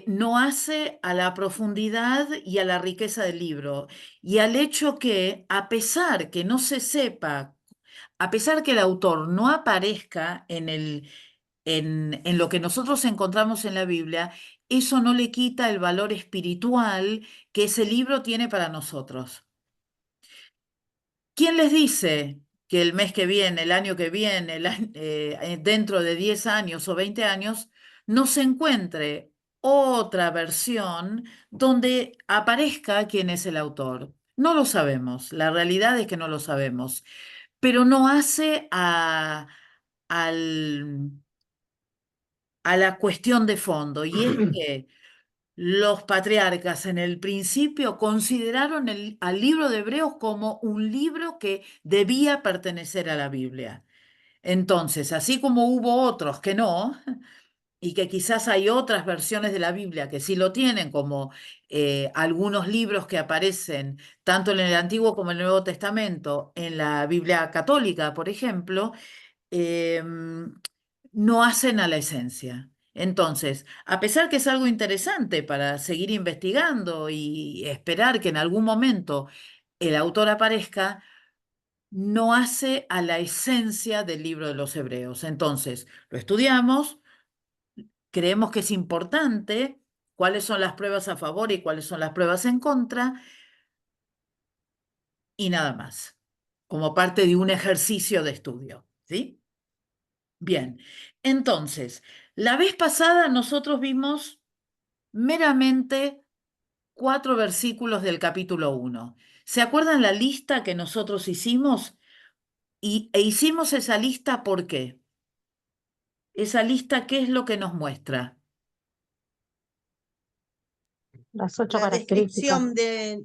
no hace a la profundidad y a la riqueza del libro. Y al hecho que, a pesar que no se sepa, a pesar que el autor no aparezca en lo que nosotros encontramos en la Biblia, eso no le quita el valor espiritual que ese libro tiene para nosotros. ¿Quién les dice que el mes que viene, el año que viene, dentro de 10 años o 20 años, no se encuentre otra versión donde aparezca quién es el autor? No lo sabemos, la realidad es que no lo sabemos, pero no hace a la cuestión de fondo, y es que los patriarcas en el principio consideraron al libro de Hebreos como un libro que debía pertenecer a la Biblia. Entonces, así como hubo otros que no, y que quizás hay otras versiones de la Biblia que sí lo tienen, como algunos libros que aparecen tanto en el Antiguo como en el Nuevo Testamento, en la Biblia católica, por ejemplo, no hacen a la esencia. Entonces, a pesar que es algo interesante para seguir investigando y esperar que en algún momento el autor aparezca, no hace a la esencia del libro de los Hebreos. Entonces, lo estudiamos, creemos que es importante, cuáles son las pruebas a favor y cuáles son las pruebas en contra, y nada más, como parte de un ejercicio de estudio, ¿sí? Bien, entonces, la vez pasada nosotros vimos meramente 4 versículos del capítulo 1. ¿Se acuerdan la lista que nosotros hicimos? E hicimos esa lista ¿por qué? Esa lista, ¿qué es lo que nos muestra? Las 8 La características. descripción de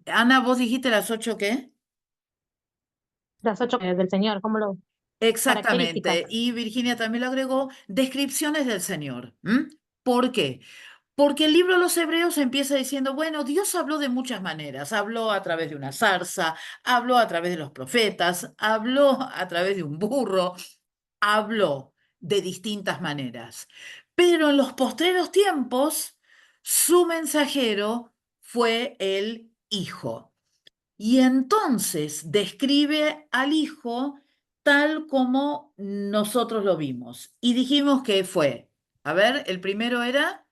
Ana, ¿vos dijiste las 8 qué? Las 8 del Señor, ¿cómo lo? Exactamente, Características. y Virginia también lo agregó, descripciones del Señor. ¿Por qué? Porque el libro de los Hebreos empieza diciendo, bueno, Dios habló de muchas maneras, habló a través de una zarza, habló a través de los profetas, habló a través de un burro, habló de distintas maneras. Pero en los postreros tiempos, su mensajero fue el Hijo. Y entonces describe al Hijo tal como nosotros lo vimos. Y dijimos que fue, a ver, el primero era...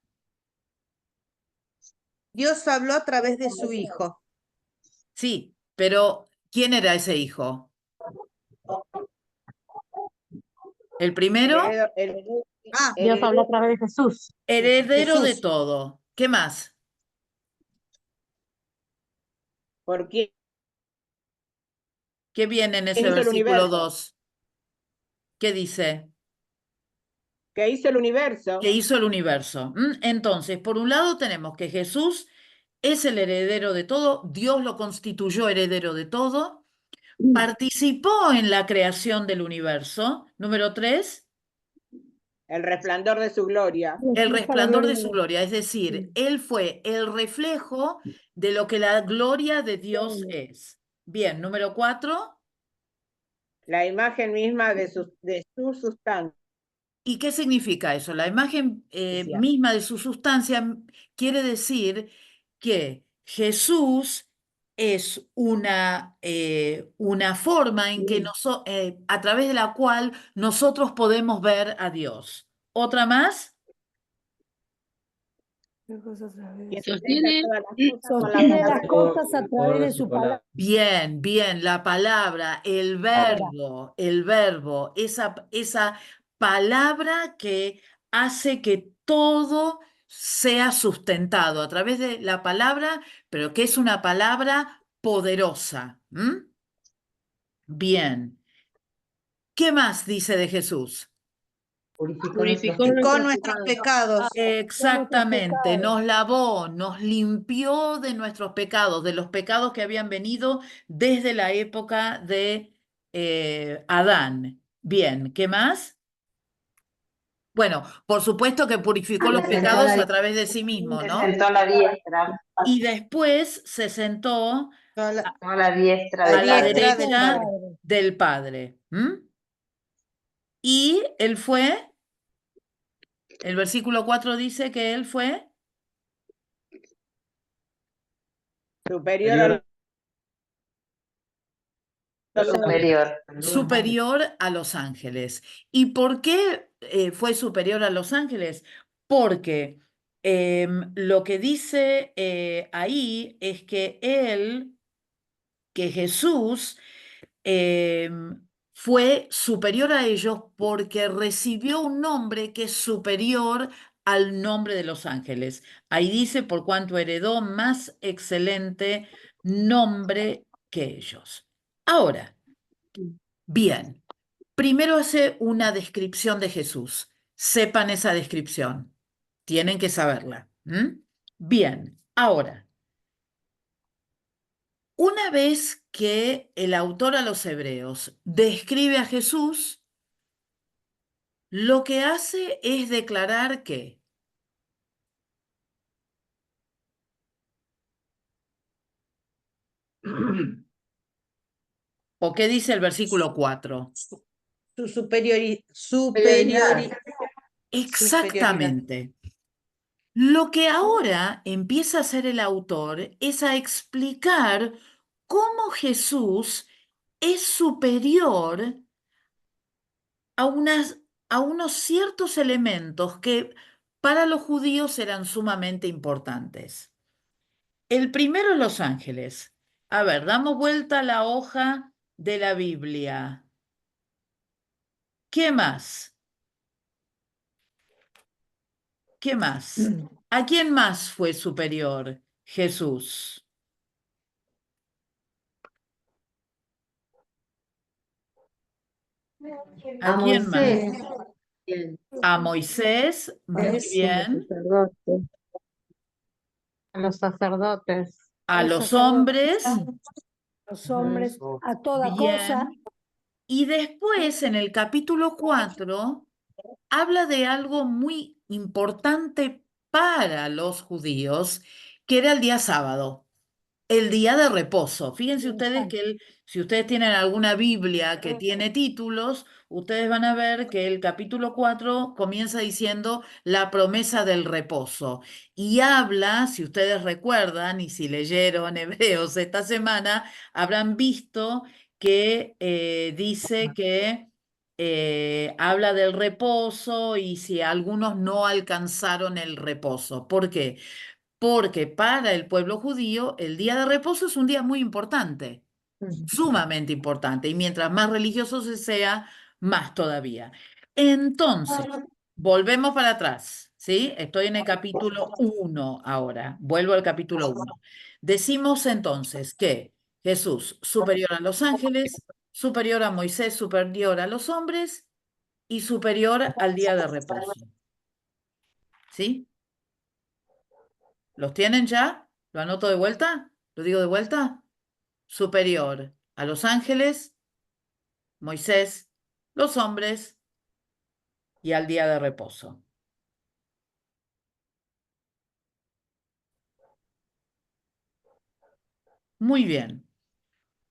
Dios habló a través de su Hijo. Sí, pero ¿quién era ese Hijo? El primero, Dios habló a través de Jesús. heredero de Jesús. todo. ¿Qué más? ¿Por qué ¿Qué viene en ese hizo el versículo universo? 2? ¿Qué dice? Que hizo el universo. Que hizo el universo. Entonces, por un lado tenemos que Jesús es el heredero de todo, Dios lo constituyó heredero de todo, participó en la creación del universo. Número 3, El resplandor de su gloria. el resplandor de su gloria, es decir, Él fue el reflejo de lo que la gloria de Dios es. Bien, número 4. La imagen misma de su sustancia. ¿Y qué significa eso? La imagen misma de su sustancia quiere decir que Jesús es una forma en que a través de la cual nosotros podemos ver a Dios. ¿Otra más? Que Sostiene, Sostiene las cosas a través de su palabra. Bien, bien, la palabra, el verbo, esa palabra que hace que todo sea sustentado a través de la palabra, pero que es una palabra poderosa. Bien. ¿Qué más dice de Jesús? purificó Con nuestros nuestros pecados. pecados. Exactamente, nos lavó, nos limpió de nuestros pecados, de los pecados que habían venido desde la época de Adán. Bien, ¿qué más? Bueno, por supuesto que purificó los pecados a través de sí mismo, Se ¿no? sentó a la diestra. Y después se sentó A la diestra a del la Padre. derecha del Padre. Y él fue, el versículo 4 dice que él fue superior superior a los ángeles. ¿Y por qué fue superior a los ángeles? Porque lo que dice ahí es que él que Jesús fue superior a ellos porque recibió un nombre que es superior al nombre de los ángeles. Ahí dice, por cuanto heredó más excelente nombre que ellos. Ahora, bien, primero hace una descripción de Jesús. Sepan esa descripción. Tienen que saberla. Bien, ahora, una vez que el autor a los Hebreos describe a Jesús, lo que hace es declarar que ¿o qué dice el versículo 4? Su superioridad. Exactamente. Lo que ahora empieza a hacer el autor es a explicar cómo Jesús es superior a unos ciertos elementos que para los judíos eran sumamente importantes. El primero es los ángeles. A ver, damos vuelta a la hoja de la Biblia. ¿Qué más? ¿Qué más? ¿A quién más fue superior Jesús? ¿A quién más? A Moisés, muy bien. A los sacerdotes. A Los los sacerdotes. hombres, a toda bien. cosa. Y después, en el capítulo 4, habla de algo muy importante para los judíos, que era el día sábado. El día de reposo. Fíjense ustedes que si ustedes tienen alguna Biblia que tiene títulos, ustedes van a ver que el capítulo 4 comienza diciendo la promesa del reposo. Y habla, si ustedes recuerdan, y si leyeron Hebreos esta semana, habrán visto que dice que habla del reposo y si algunos no alcanzaron el reposo. ¿Por qué? Porque para el pueblo judío el día de reposo es un día muy importante, sumamente importante, y mientras más religioso se sea, más todavía. Entonces, volvemos para atrás, ¿sí? Estoy en el capítulo 1 ahora, vuelvo al capítulo 1. Decimos entonces que Jesús, superior a los ángeles, superior a Moisés, superior a los hombres y superior al día de reposo. ¿Sí? ¿Los tienen ya? ¿Lo anoto de vuelta? ¿Lo digo de vuelta? Superior a los ángeles, Moisés, los hombres y al día de reposo. Muy bien.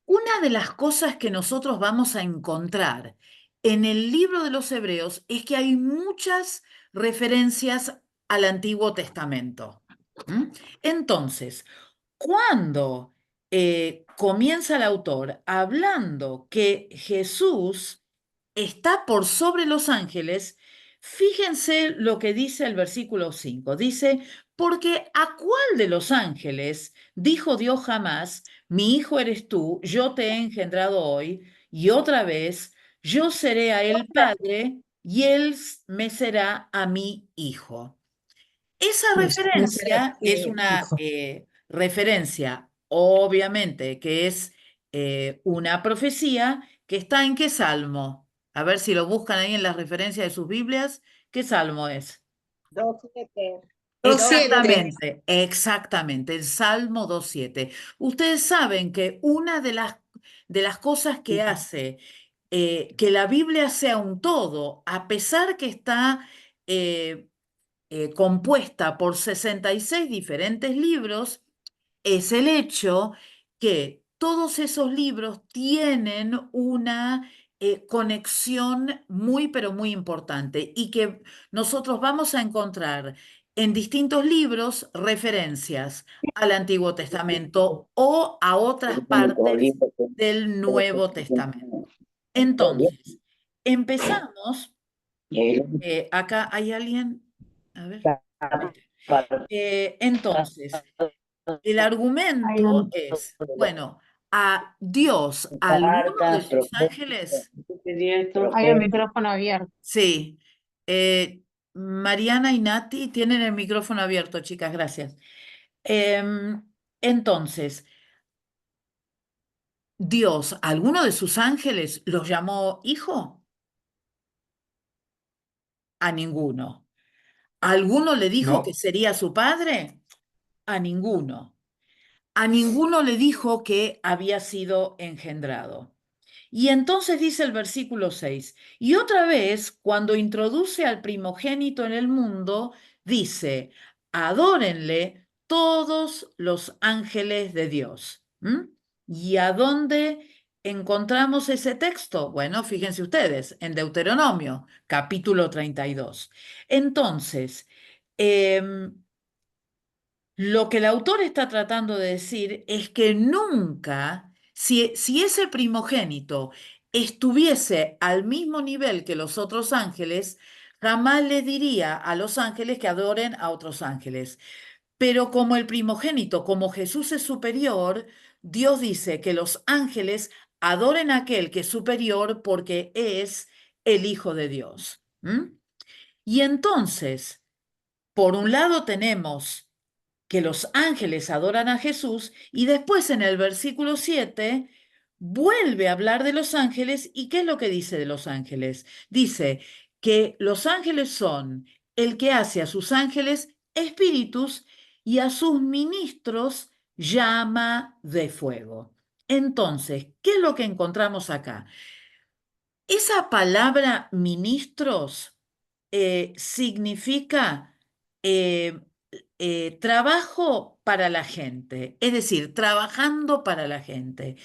Una de las cosas que nosotros vamos a encontrar en el libro de los Hebreos es que hay muchas referencias al Antiguo Testamento. Entonces, cuando comienza el autor hablando que Jesús está por sobre los ángeles, fíjense lo que dice el versículo 5. Dice, porque ¿a cuál de los ángeles dijo Dios jamás, mi hijo eres tú, yo te he engendrado hoy, y otra vez, yo seré a él padre, y él me será a mí hijo? Esa referencia es una referencia, obviamente, que es una profecía que está ¿en qué salmo? A ver si lo buscan ahí en las referencias de sus Biblias. ¿Qué salmo es? 2:7. Exactamente, exactamente, el Salmo 2:7. Ustedes saben que una de las cosas que hace que la Biblia sea un todo, a pesar que está compuesta por 66 diferentes libros, es el hecho que todos esos libros tienen una conexión muy, pero muy importante y que nosotros vamos a encontrar en distintos libros referencias al Antiguo Testamento o a otras partes del Nuevo Testamento. Entonces, empezamos. Acá hay alguien. A ver. Entonces, el argumento es, bueno, a Dios, a alguno de sus ángeles. Hay el micrófono abierto. Sí. Mariana y Nati tienen el micrófono abierto, chicas, gracias. Entonces, Dios, ¿a alguno de sus ángeles los llamó hijo? A ninguno. ¿A alguno le dijo que sería su padre? A ninguno. A ninguno le dijo que había sido engendrado. Y entonces dice el versículo 6, y otra vez, cuando introduce al primogénito en el mundo, dice, adórenle todos los ángeles de Dios. ¿Y a dónde encontramos ese texto? Bueno, fíjense ustedes, en Deuteronomio, capítulo 32. Entonces, lo que el autor está tratando de decir es que nunca, si ese primogénito estuviese al mismo nivel que los otros ángeles, jamás le diría a los ángeles que adoren a otros ángeles. Pero como el primogénito, como Jesús es superior, Dios dice que los ángeles adoren a aquel que es superior porque es el Hijo de Dios. Y entonces, por un lado tenemos que los ángeles adoran a Jesús y después en el versículo 7 vuelve a hablar de los ángeles. ¿Y qué es lo que dice de los ángeles? Dice que los ángeles son el que hace a sus ángeles espíritus y a sus ministros llama de fuego. Entonces, ¿qué es lo que encontramos acá? Esa palabra ministros significa trabajo para la gente, es decir, trabajando para la gente.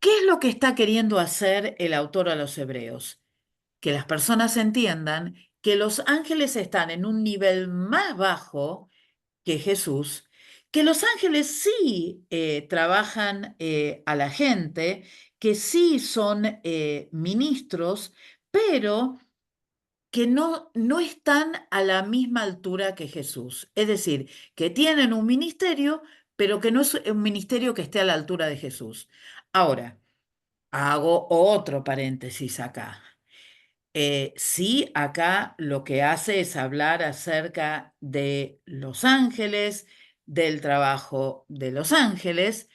¿Qué es lo que está queriendo hacer el autor a los hebreos? Que las personas entiendan que los ángeles están en un nivel más bajo que Jesús, que los ángeles sí trabajan a la gente, que sí son ministros, pero que no están a la misma altura que Jesús. Es decir, que tienen un ministerio, pero que no es un ministerio que esté a la altura de Jesús. Ahora, hago otro paréntesis acá. Sí, acá lo que hace es hablar acerca de los ángeles, del trabajo de los ángeles,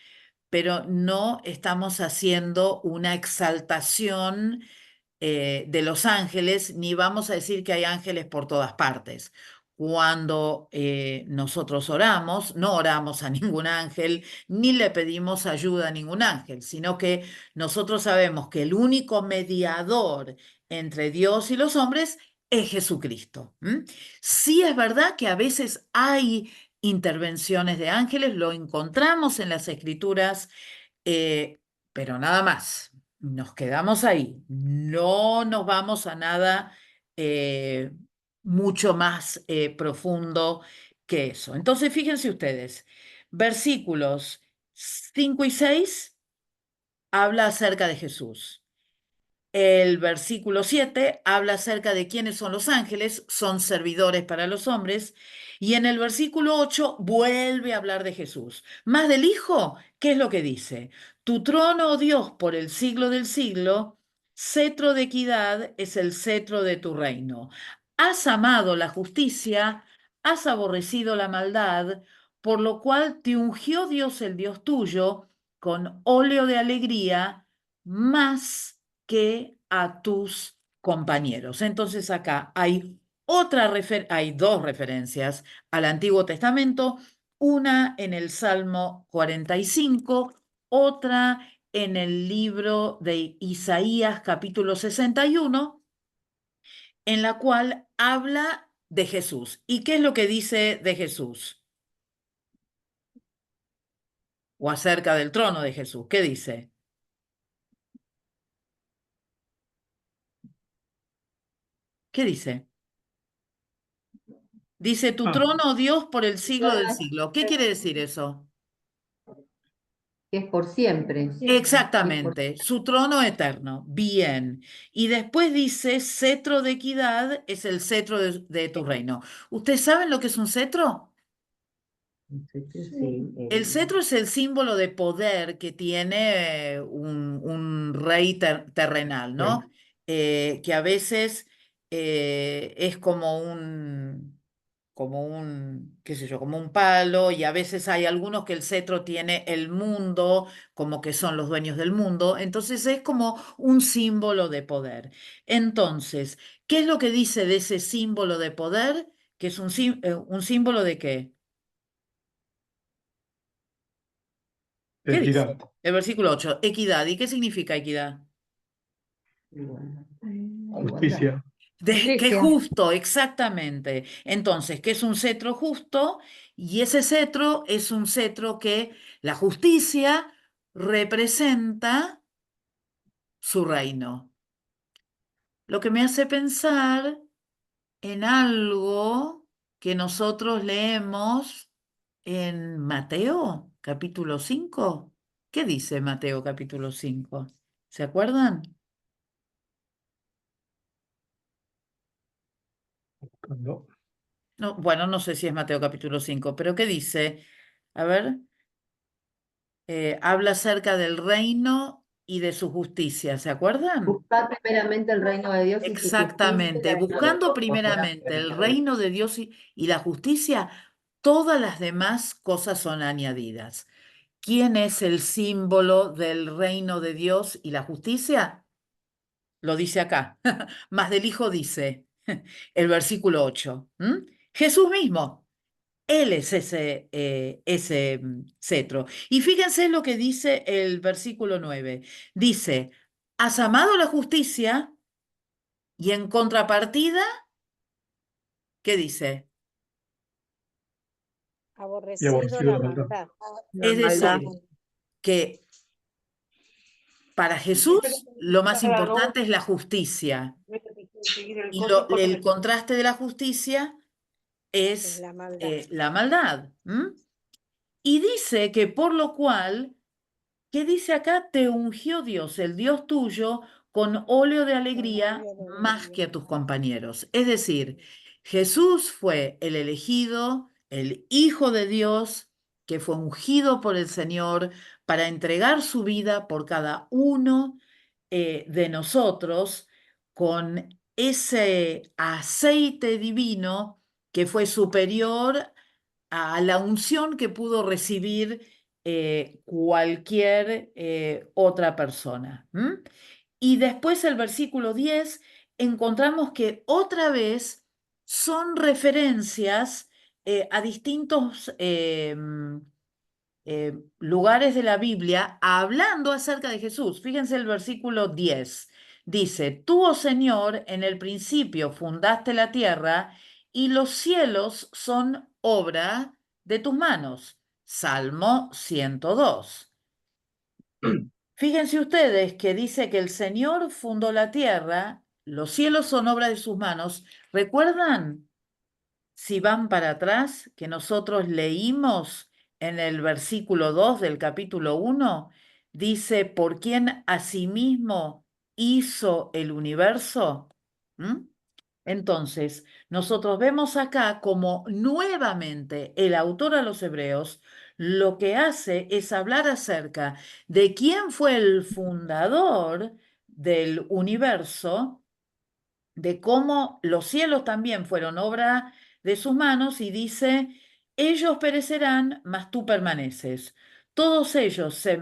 pero no estamos haciendo una exaltación de los ángeles, ni vamos a decir que hay ángeles por todas partes. Cuando nosotros oramos, no oramos a ningún ángel, ni le pedimos ayuda a ningún ángel, sino que nosotros sabemos que el único mediador entre Dios y los hombres es Jesucristo. Sí es verdad que a veces hay intervenciones de ángeles, lo encontramos en las Escrituras, pero nada más. Nos quedamos ahí, no nos vamos a nada mucho más profundo que eso. Entonces, fíjense ustedes, versículos 5 y 6 habla acerca de Jesús. El versículo 7 habla acerca de quiénes son los ángeles, son servidores para los hombres. Y en el versículo 8 vuelve a hablar de Jesús. Más del Hijo, ¿qué es lo que dice? Tu trono, oh Dios, por el siglo del siglo, cetro de equidad es el cetro de tu reino. Has amado la justicia, has aborrecido la maldad, por lo cual te ungió Dios el Dios tuyo con óleo de alegría, más que a tus compañeros. Entonces acá hay hay dos referencias al Antiguo Testamento, una en el Salmo 45, otra en el libro de Isaías capítulo 61, en la cual habla de Jesús. ¿Y qué es lo que dice de Jesús? O acerca del trono de Jesús. ¿Qué dice? ¿Qué dice? Dice, tu trono, oh Dios, por el siglo del siglo. ¿Qué quiere decir eso? Que es por siempre. Exactamente, su trono eterno. Bien. Y después dice, cetro de equidad es el cetro de tu reino. ¿Ustedes saben lo que es un cetro? El cetro es el símbolo de poder que tiene un rey terrenal, ¿no? Que a veces es qué sé yo, como un palo, y a veces hay algunos que el cetro tiene el mundo, como que son los dueños del mundo, entonces es como un símbolo de poder. Entonces, ¿qué es lo que dice de ese símbolo de poder? Que es un símbolo de ¿qué? ¿Qué dice? El versículo 8, equidad. ¿Y qué significa equidad? Justicia. Que es justo, exactamente. Entonces, ¿qué es un cetro justo? Y ese cetro es un cetro que la justicia representa su reino. Lo que me hace pensar en algo que nosotros leemos en Mateo, capítulo 5. ¿Qué dice Mateo, capítulo 5? ¿Se acuerdan? No, bueno, no sé si es Mateo capítulo 5, pero ¿qué dice? A ver, habla acerca del reino y de su justicia, ¿se acuerdan? Buscar primeramente el reino de Dios y su justicia. Exactamente, buscando primeramente el reino de Dios y la justicia, todas las demás cosas son añadidas. ¿Quién es el símbolo del reino de Dios y la justicia? Lo dice acá, más del Hijo dice, el versículo 8. Jesús mismo. Él es ese cetro. Y fíjense lo que dice el versículo 9. Dice, has amado la justicia y en contrapartida, ¿qué dice? Aborrecido la maldad. Es decir, que para Jesús lo más importante es la justicia. Y el contraste de la justicia es la maldad. Y dice que por lo cual, ¿qué dice acá? Te ungió Dios, el Dios tuyo, con óleo de alegría más que a tus compañeros. Es decir, Jesús fue el elegido, el Hijo de Dios, que fue ungido por el Señor para entregar su vida por cada uno de nosotros con ese aceite divino que fue superior a la unción que pudo recibir cualquier otra persona. Y después el versículo 10, encontramos que otra vez son referencias a distintos lugares de la Biblia hablando acerca de Jesús. Fíjense el versículo 10. Dice, tú, oh Señor, en el principio fundaste la tierra y los cielos son obra de tus manos. Salmo 102. Fíjense ustedes que dice que el Señor fundó la tierra, los cielos son obra de sus manos. ¿Recuerdan, si van para atrás, que nosotros leímos en el versículo 2 del capítulo 1? Dice, ¿por quién asimismo hizo el universo? Entonces, nosotros vemos acá como nuevamente el autor a los Hebreos lo que hace es hablar acerca de quién fue el fundador del universo, de cómo los cielos también fueron obra de sus manos, y dice, ellos perecerán, mas tú permaneces. Todos ellos se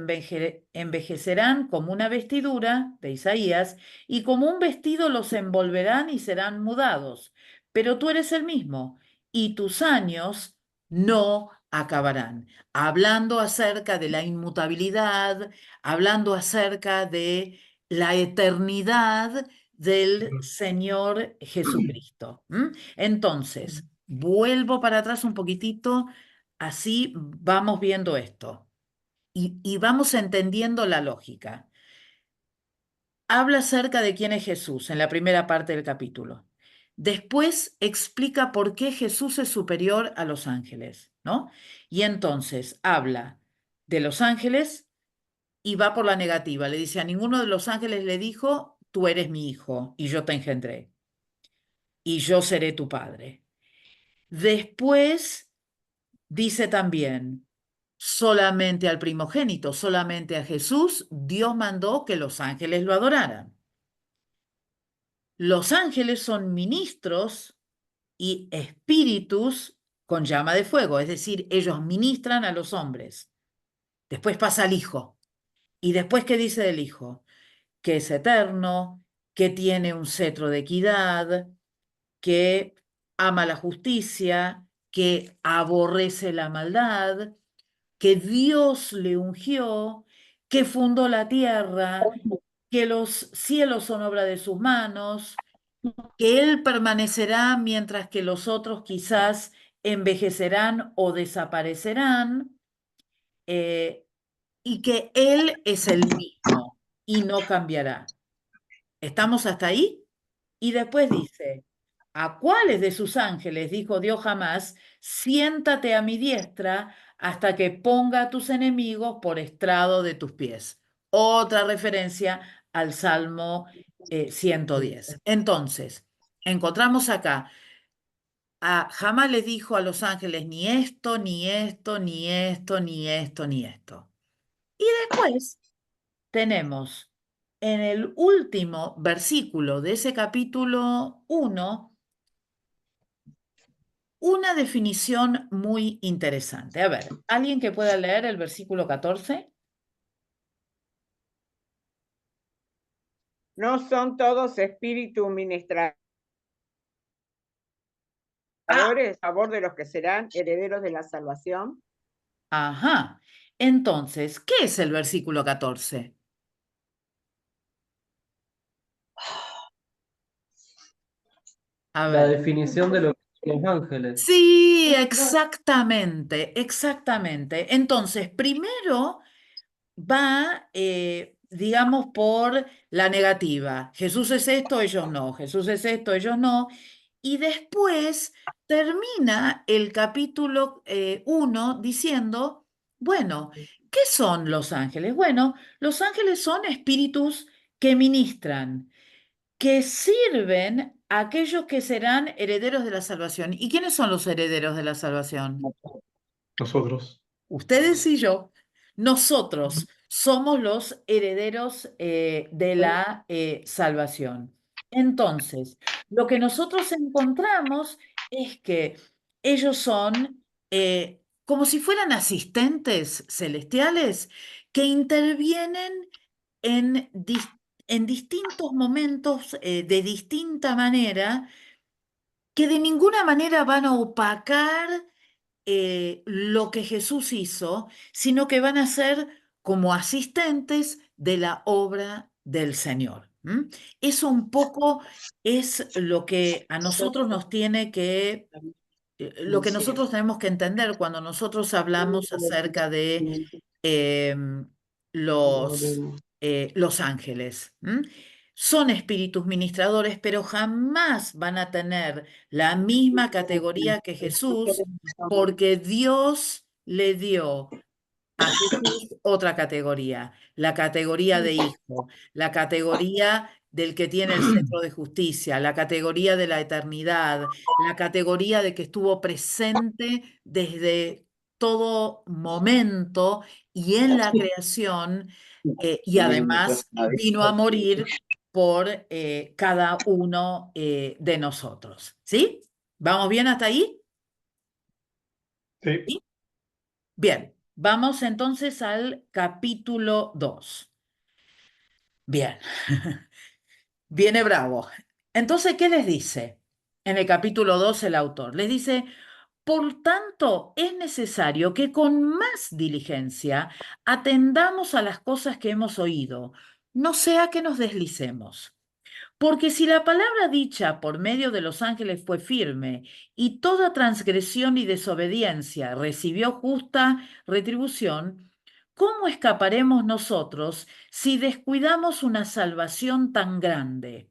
envejecerán como una vestidura, de Isaías, y como un vestido los envolverán y serán mudados. Pero tú eres el mismo, y tus años no acabarán. Hablando acerca de la inmutabilidad, hablando acerca de la eternidad del Señor Jesucristo. Entonces, vuelvo para atrás un poquitito, así vamos viendo esto y vamos entendiendo la lógica. Habla acerca de quién es Jesús en la primera parte del capítulo. Después explica por qué Jesús es superior a los ángeles, ¿no? Y entonces habla de los ángeles y va por la negativa. Le dice, a ninguno de los ángeles le dijo, tú eres mi hijo y yo te engendré y yo seré tu padre. Después dice también, solamente al primogénito, solamente a Jesús, Dios mandó que los ángeles lo adoraran. Los ángeles son ministros y espíritus con llama de fuego, es decir, ellos ministran a los hombres. Después pasa al Hijo. ¿Y después qué dice del Hijo? Que es eterno, que tiene un cetro de equidad, que ama la justicia, que aborrece la maldad, que Dios le ungió, que fundó la tierra, que los cielos son obra de sus manos, que Él permanecerá mientras que los otros quizás envejecerán o desaparecerán, y que Él es el mismo y no cambiará. ¿Estamos hasta ahí? Y después dice, ¿a cuáles de sus ángeles dijo Dios jamás, siéntate a mi diestra hasta que ponga a tus enemigos por estrado de tus pies? Otra referencia al Salmo 110. Entonces, encontramos acá, jamás les dijo a los ángeles ni esto, ni esto, ni esto, ni esto, ni esto. Y después tenemos en el último versículo de ese capítulo 1 una definición muy interesante. A ver, ¿alguien que pueda leer el versículo 14? ¿No son todos espíritus ministradores a favor de los que serán herederos de la salvación? Ajá. Entonces, ¿qué es el versículo 14? A La ver. definición de lo que son los ángeles. Sí, exactamente, exactamente. Entonces, primero va, digamos, por la negativa. Jesús es esto, ellos no. Jesús es esto, ellos no. Y después termina el capítulo 1 diciendo, bueno, ¿qué son los ángeles? Bueno, los ángeles son espíritus que ministran, que sirven a aquellos que serán herederos de la salvación. ¿Y quiénes son los herederos de la salvación? Nosotros. Ustedes y yo. Nosotros somos los herederos de la salvación. Entonces, lo que nosotros encontramos es que ellos son como si fueran asistentes celestiales que intervienen en, en distintos momentos de distinta manera, que de ninguna manera van a opacar lo que Jesús hizo, sino que van a ser como asistentes de la obra del Señor. Eso un poco es lo que a nosotros nos tiene que, lo que nosotros tenemos que entender cuando nosotros hablamos acerca de los ángeles. Son espíritus ministradores, pero jamás van a tener la misma categoría que Jesús, porque Dios le dio a Jesús otra categoría, la categoría de hijo, la categoría del que tiene el cetro de justicia, la categoría de la eternidad, la categoría de que estuvo presente desde todo momento y en la creación, y además vino a morir por cada uno de nosotros. ¿Sí? ¿Vamos bien hasta ahí? Sí. Bien, vamos entonces al capítulo 2. Bien, viene bravo. Entonces, ¿qué les dice? En el capítulo 2 el autor les dice, por tanto, es necesario que con más diligencia atendamos a las cosas que hemos oído, no sea que nos deslicemos. Porque si la palabra dicha por medio de los ángeles fue firme y toda transgresión y desobediencia recibió justa retribución, ¿cómo escaparemos nosotros si descuidamos una salvación tan grande,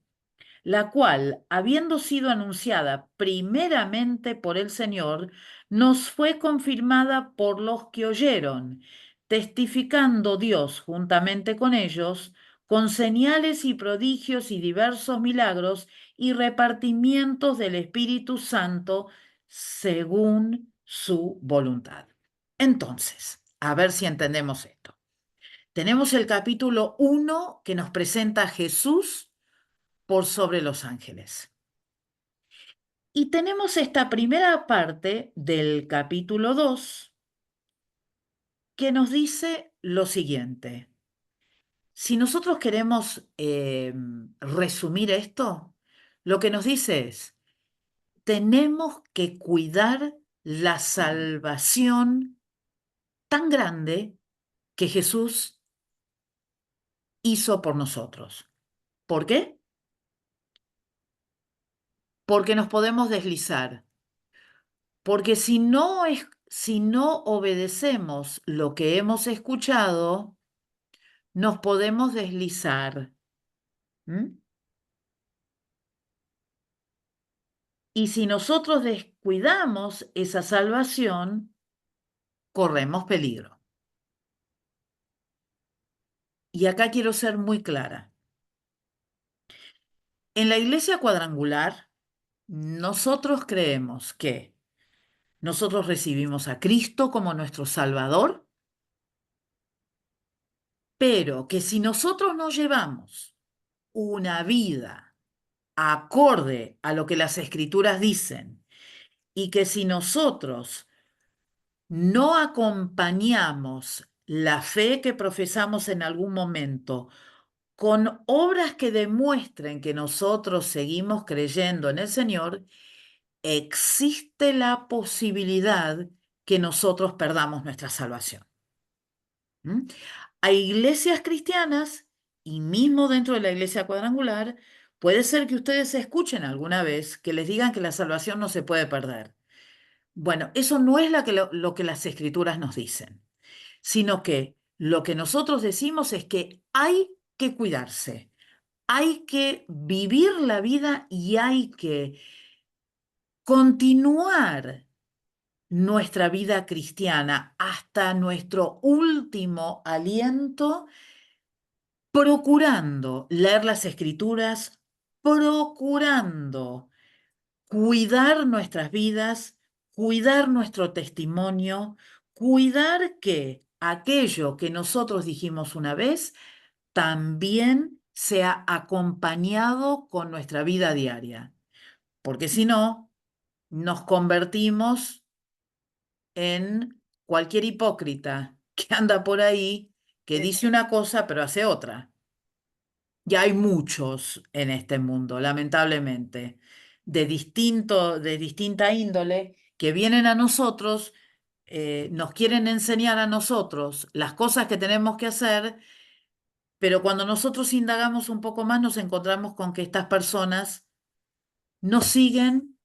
la cual, habiendo sido anunciada primeramente por el Señor, nos fue confirmada por los que oyeron, testificando Dios juntamente con ellos, con señales y prodigios y diversos milagros y repartimientos del Espíritu Santo según su voluntad. Entonces, a ver si entendemos esto. Tenemos el capítulo 1 que nos presenta a Jesús por sobre los ángeles. Y tenemos esta primera parte del capítulo 2 que nos dice lo siguiente. Si nosotros queremos resumir esto, lo que nos dice es, tenemos que cuidar la salvación tan grande que Jesús hizo por nosotros. ¿Por qué? Porque nos podemos deslizar. Porque si no obedecemos lo que hemos escuchado, nos podemos deslizar. Y si nosotros descuidamos esa salvación, corremos peligro. Y acá quiero ser muy clara. En la Iglesia Cuadrangular, nosotros creemos que nosotros recibimos a Cristo como nuestro Salvador, pero que si nosotros no llevamos una vida acorde a lo que las Escrituras dicen, y que si nosotros no acompañamos la fe que profesamos en algún momento con obras que demuestren que nosotros seguimos creyendo en el Señor, existe la posibilidad que nosotros perdamos nuestra salvación. Hay iglesias cristianas, y mismo dentro de la Iglesia Cuadrangular, puede ser que ustedes escuchen alguna vez que les digan que la salvación no se puede perder. Bueno, eso no es lo que las Escrituras nos dicen, sino que lo que nosotros decimos es que hay que cuidarse, hay que vivir la vida y hay que continuar nuestra vida cristiana hasta nuestro último aliento, procurando leer las Escrituras, procurando cuidar nuestras vidas, cuidar nuestro testimonio, cuidar que aquello que nosotros dijimos una vez también sea acompañado con nuestra vida diaria. Porque si no, nos convertimos en cualquier hipócrita que anda por ahí, que dice una cosa pero hace otra. Y hay muchos en este mundo, lamentablemente, de distinta índole, que vienen a nosotros, nos quieren enseñar a nosotros las cosas que tenemos que hacer, pero cuando nosotros indagamos un poco más nos encontramos con que estas personas no siguen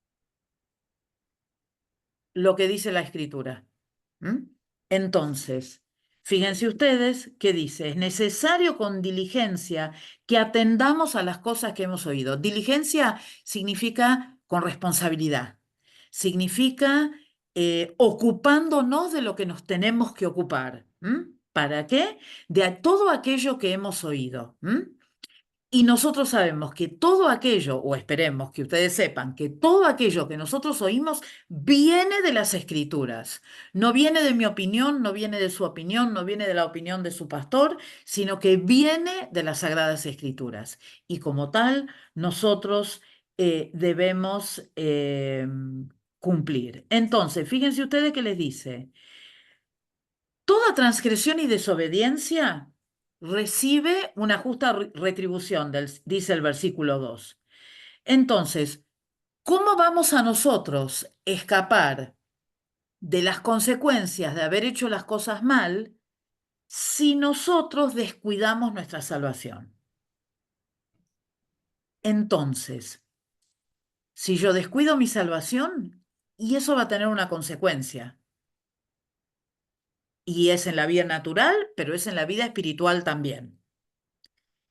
lo que dice la Escritura. Entonces, fíjense ustedes que dice, es necesario con diligencia que atendamos a las cosas que hemos oído. Diligencia significa con responsabilidad, significa ocupándonos de lo que nos tenemos que ocupar. ¿Para qué? De todo aquello que hemos oído. Y nosotros sabemos que todo aquello, o esperemos que ustedes sepan, que todo aquello que nosotros oímos viene de las Escrituras. No viene de mi opinión, no viene de su opinión, no viene de la opinión de su pastor, sino que viene de las Sagradas Escrituras. Y como tal, nosotros debemos cumplir. Entonces, fíjense ustedes que les dice, toda transgresión y desobediencia recibe una justa retribución, dice el versículo 2. Entonces, ¿cómo vamos a nosotros escapar de las consecuencias de haber hecho las cosas mal si nosotros descuidamos nuestra salvación? Entonces, si yo descuido mi salvación, y eso va a tener una consecuencia. Y es en la vida natural, pero es en la vida espiritual también.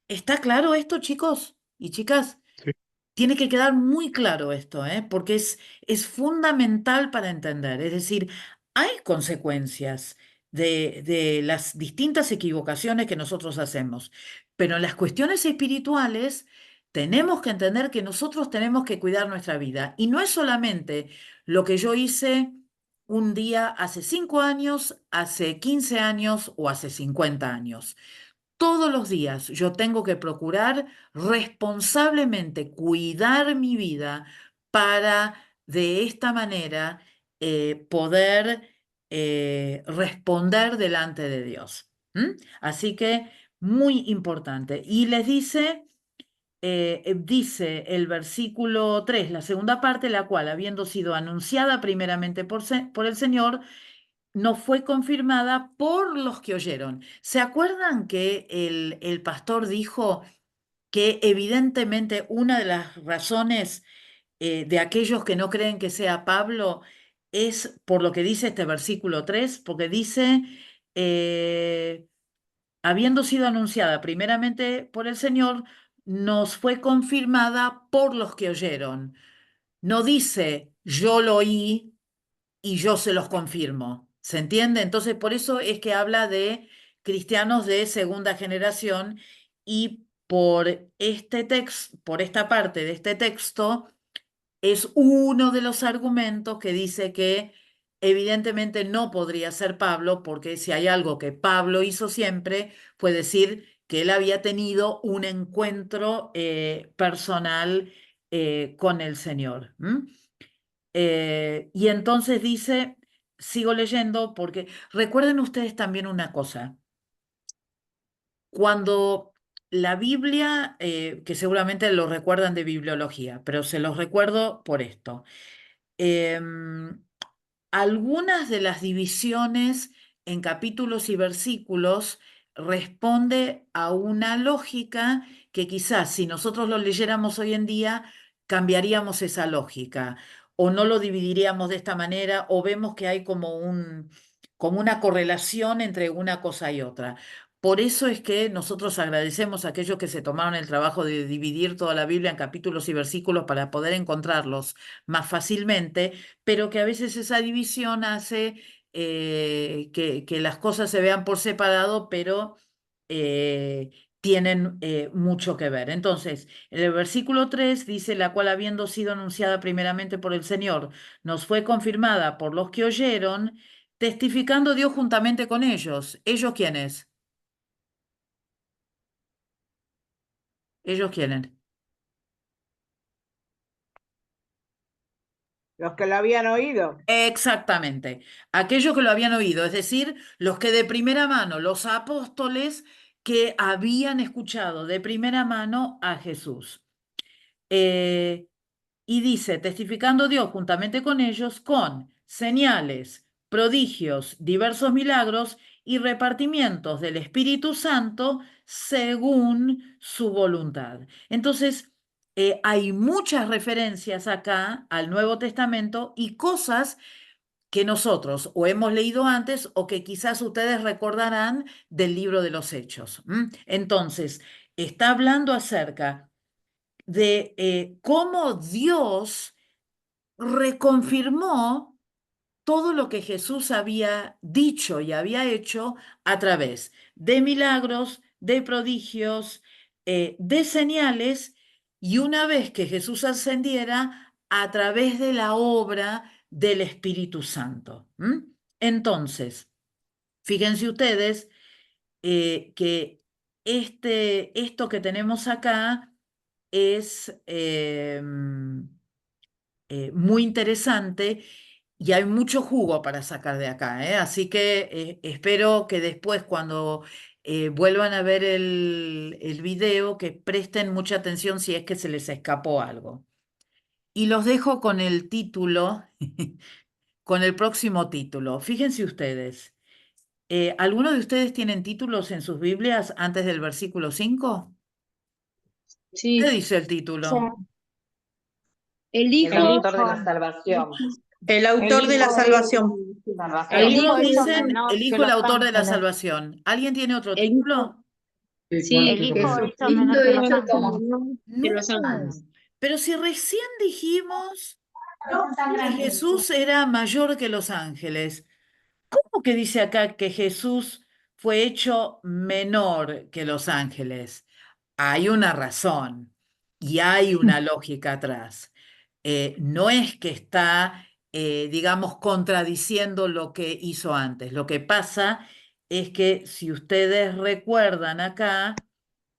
¿Está claro esto, chicos y chicas? Sí. Tiene que quedar muy claro esto, porque es fundamental para entender. Es decir, hay consecuencias de las distintas equivocaciones que nosotros hacemos, pero en las cuestiones espirituales tenemos que entender que nosotros tenemos que cuidar nuestra vida. Y no es solamente lo que yo hice un día hace 5 años, hace 15 años o hace 50 años. Todos los días yo tengo que procurar responsablemente cuidar mi vida para de esta manera poder responder delante de Dios. Así que muy importante. Y les dice el versículo 3, la segunda parte, la cual, habiendo sido anunciada primeramente por el Señor, no fue confirmada por los que oyeron. ¿Se acuerdan que el pastor dijo que evidentemente una de las razones de aquellos que no creen que sea Pablo es por lo que dice este versículo 3? Porque dice, habiendo sido anunciada primeramente por el Señor, nos fue confirmada por los que oyeron. No dice, yo lo oí y yo se los confirmo. ¿Se entiende? Entonces, por eso es que habla de cristianos de segunda generación y por este texto, por esta parte de este texto, es uno de los argumentos que dice que evidentemente no podría ser Pablo, porque si hay algo que Pablo hizo siempre, fue decir que él había tenido un encuentro personal con el Señor. Y entonces dice, sigo leyendo, porque recuerden ustedes también una cosa. Cuando la Biblia, que seguramente lo recuerdan de bibliología, pero se los recuerdo por esto. Algunas de las divisiones en capítulos y versículos responde a una lógica que quizás si nosotros lo leyéramos hoy en día, cambiaríamos esa lógica o no lo dividiríamos de esta manera o vemos que hay como una correlación entre una cosa y otra. Por eso es que nosotros agradecemos a aquellos que se tomaron el trabajo de dividir toda la Biblia en capítulos y versículos para poder encontrarlos más fácilmente, pero que a veces esa división hace que las cosas se vean por separado, pero tienen mucho que ver. Entonces, en el versículo 3 dice, la cual habiendo sido anunciada primeramente por el Señor, nos fue confirmada por los que oyeron, testificando Dios juntamente con ellos. ¿Ellos quiénes? ¿Ellos quiénes? Los que lo habían oído. Exactamente. Aquellos que lo habían oído, es decir, los que de primera mano, los apóstoles que habían escuchado de primera mano a Jesús. Y dice, testificando Dios juntamente con ellos con señales, prodigios, diversos milagros y repartimientos del Espíritu Santo según su voluntad. Entonces, hay muchas referencias acá al Nuevo Testamento y cosas que nosotros o hemos leído antes o que quizás ustedes recordarán del libro de los Hechos. Entonces, está hablando acerca de cómo Dios reconfirmó todo lo que Jesús había dicho y había hecho a través de milagros, de prodigios, de señales, y una vez que Jesús ascendiera, a través de la obra del Espíritu Santo. Entonces, fíjense ustedes que esto que tenemos acá es muy interesante y hay mucho jugo para sacar de acá, ¿eh? Así que espero que después cuando vuelvan a ver el video, que presten mucha atención si es que se les escapó algo. Y los dejo con el título, con el próximo título. Fíjense ustedes, ¿alguno de ustedes tienen títulos en sus Biblias antes del versículo 5? Sí. ¿Qué dice el título? El Hijo, El autor de la salvación. El autor de la salvación. Algunos dicen menor el que Hijo, el los autor de la ángeles. salvación. ¿Alguien tiene otro El título? sí, El Hijo hizo menor que los ángeles. de los ángeles. Pero si recién dijimos que Jesús era mayor que los ángeles, ¿cómo que dice acá que Jesús fue hecho menor que los ángeles? Hay una razón y hay una lógica atrás. No es que está digamos, contradiciendo lo que hizo antes. Lo que pasa es que si ustedes recuerdan acá,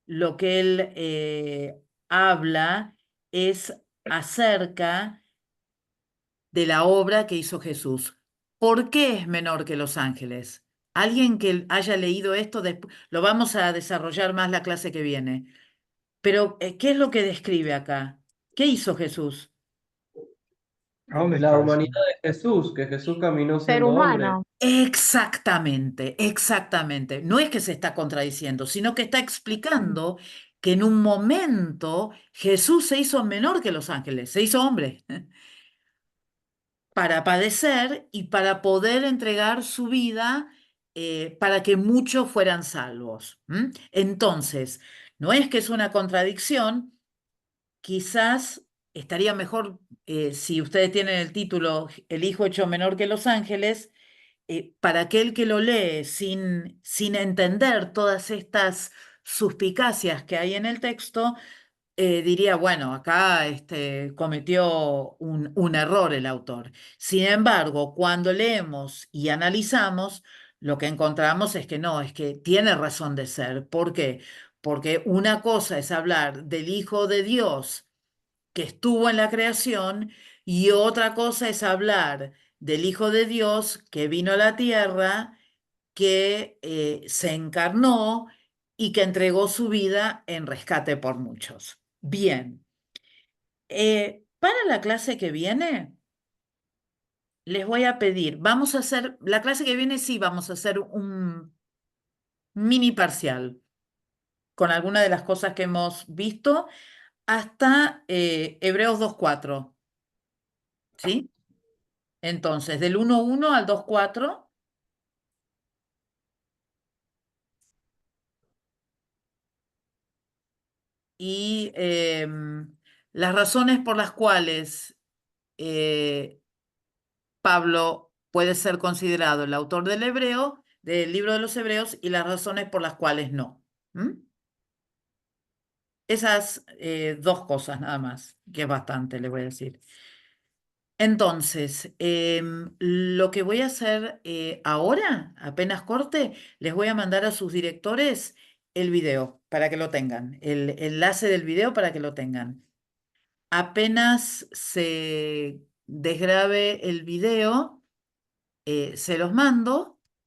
lo que él habla es acerca de la obra que hizo Jesús. ¿Por qué es menor que los ángeles? Alguien que haya leído esto, lo vamos a desarrollar más la clase que viene. Pero, ¿qué es lo que describe acá? ¿Qué hizo Jesús? ¿A dónde La está humanidad eso? de Jesús, que Jesús caminó Ser siendo hombre. humano. Exactamente, exactamente. No es que se está contradiciendo, sino que está explicando que en un momento Jesús se hizo menor que los ángeles, se hizo hombre para padecer y para poder entregar su vida para que muchos fueran salvos. Entonces, no es que es una contradicción, quizás estaría mejor si ustedes tienen el título El Hijo hecho menor que los ángeles, para aquel que lo lee sin entender todas estas suspicacias que hay en el texto, diría, bueno, acá cometió un error el autor. Sin embargo, cuando leemos y analizamos, lo que encontramos es que no, es que tiene razón de ser. ¿Por qué? Porque una cosa es hablar del Hijo de Dios que estuvo en la creación y otra cosa es hablar del Hijo de Dios que vino a la tierra, que se encarnó y que entregó su vida en rescate por muchos. Bien, para la clase que viene les voy a pedir, vamos a hacer, la clase que viene sí vamos a hacer un mini parcial con algunas de las cosas que hemos visto hasta Hebreos 2:4, ¿sí? Entonces, del 1:1 al 2:4. Y las razones por las cuales Pablo puede ser considerado el autor del libro de los Hebreos, y las razones por las cuales no. Esas dos cosas nada más, que es bastante, le voy a decir. Entonces, lo que voy a hacer ahora, apenas corte, les voy a mandar a sus directores el video para que lo tengan, el enlace del video para que lo tengan. Apenas se desgrabe el video, se los mando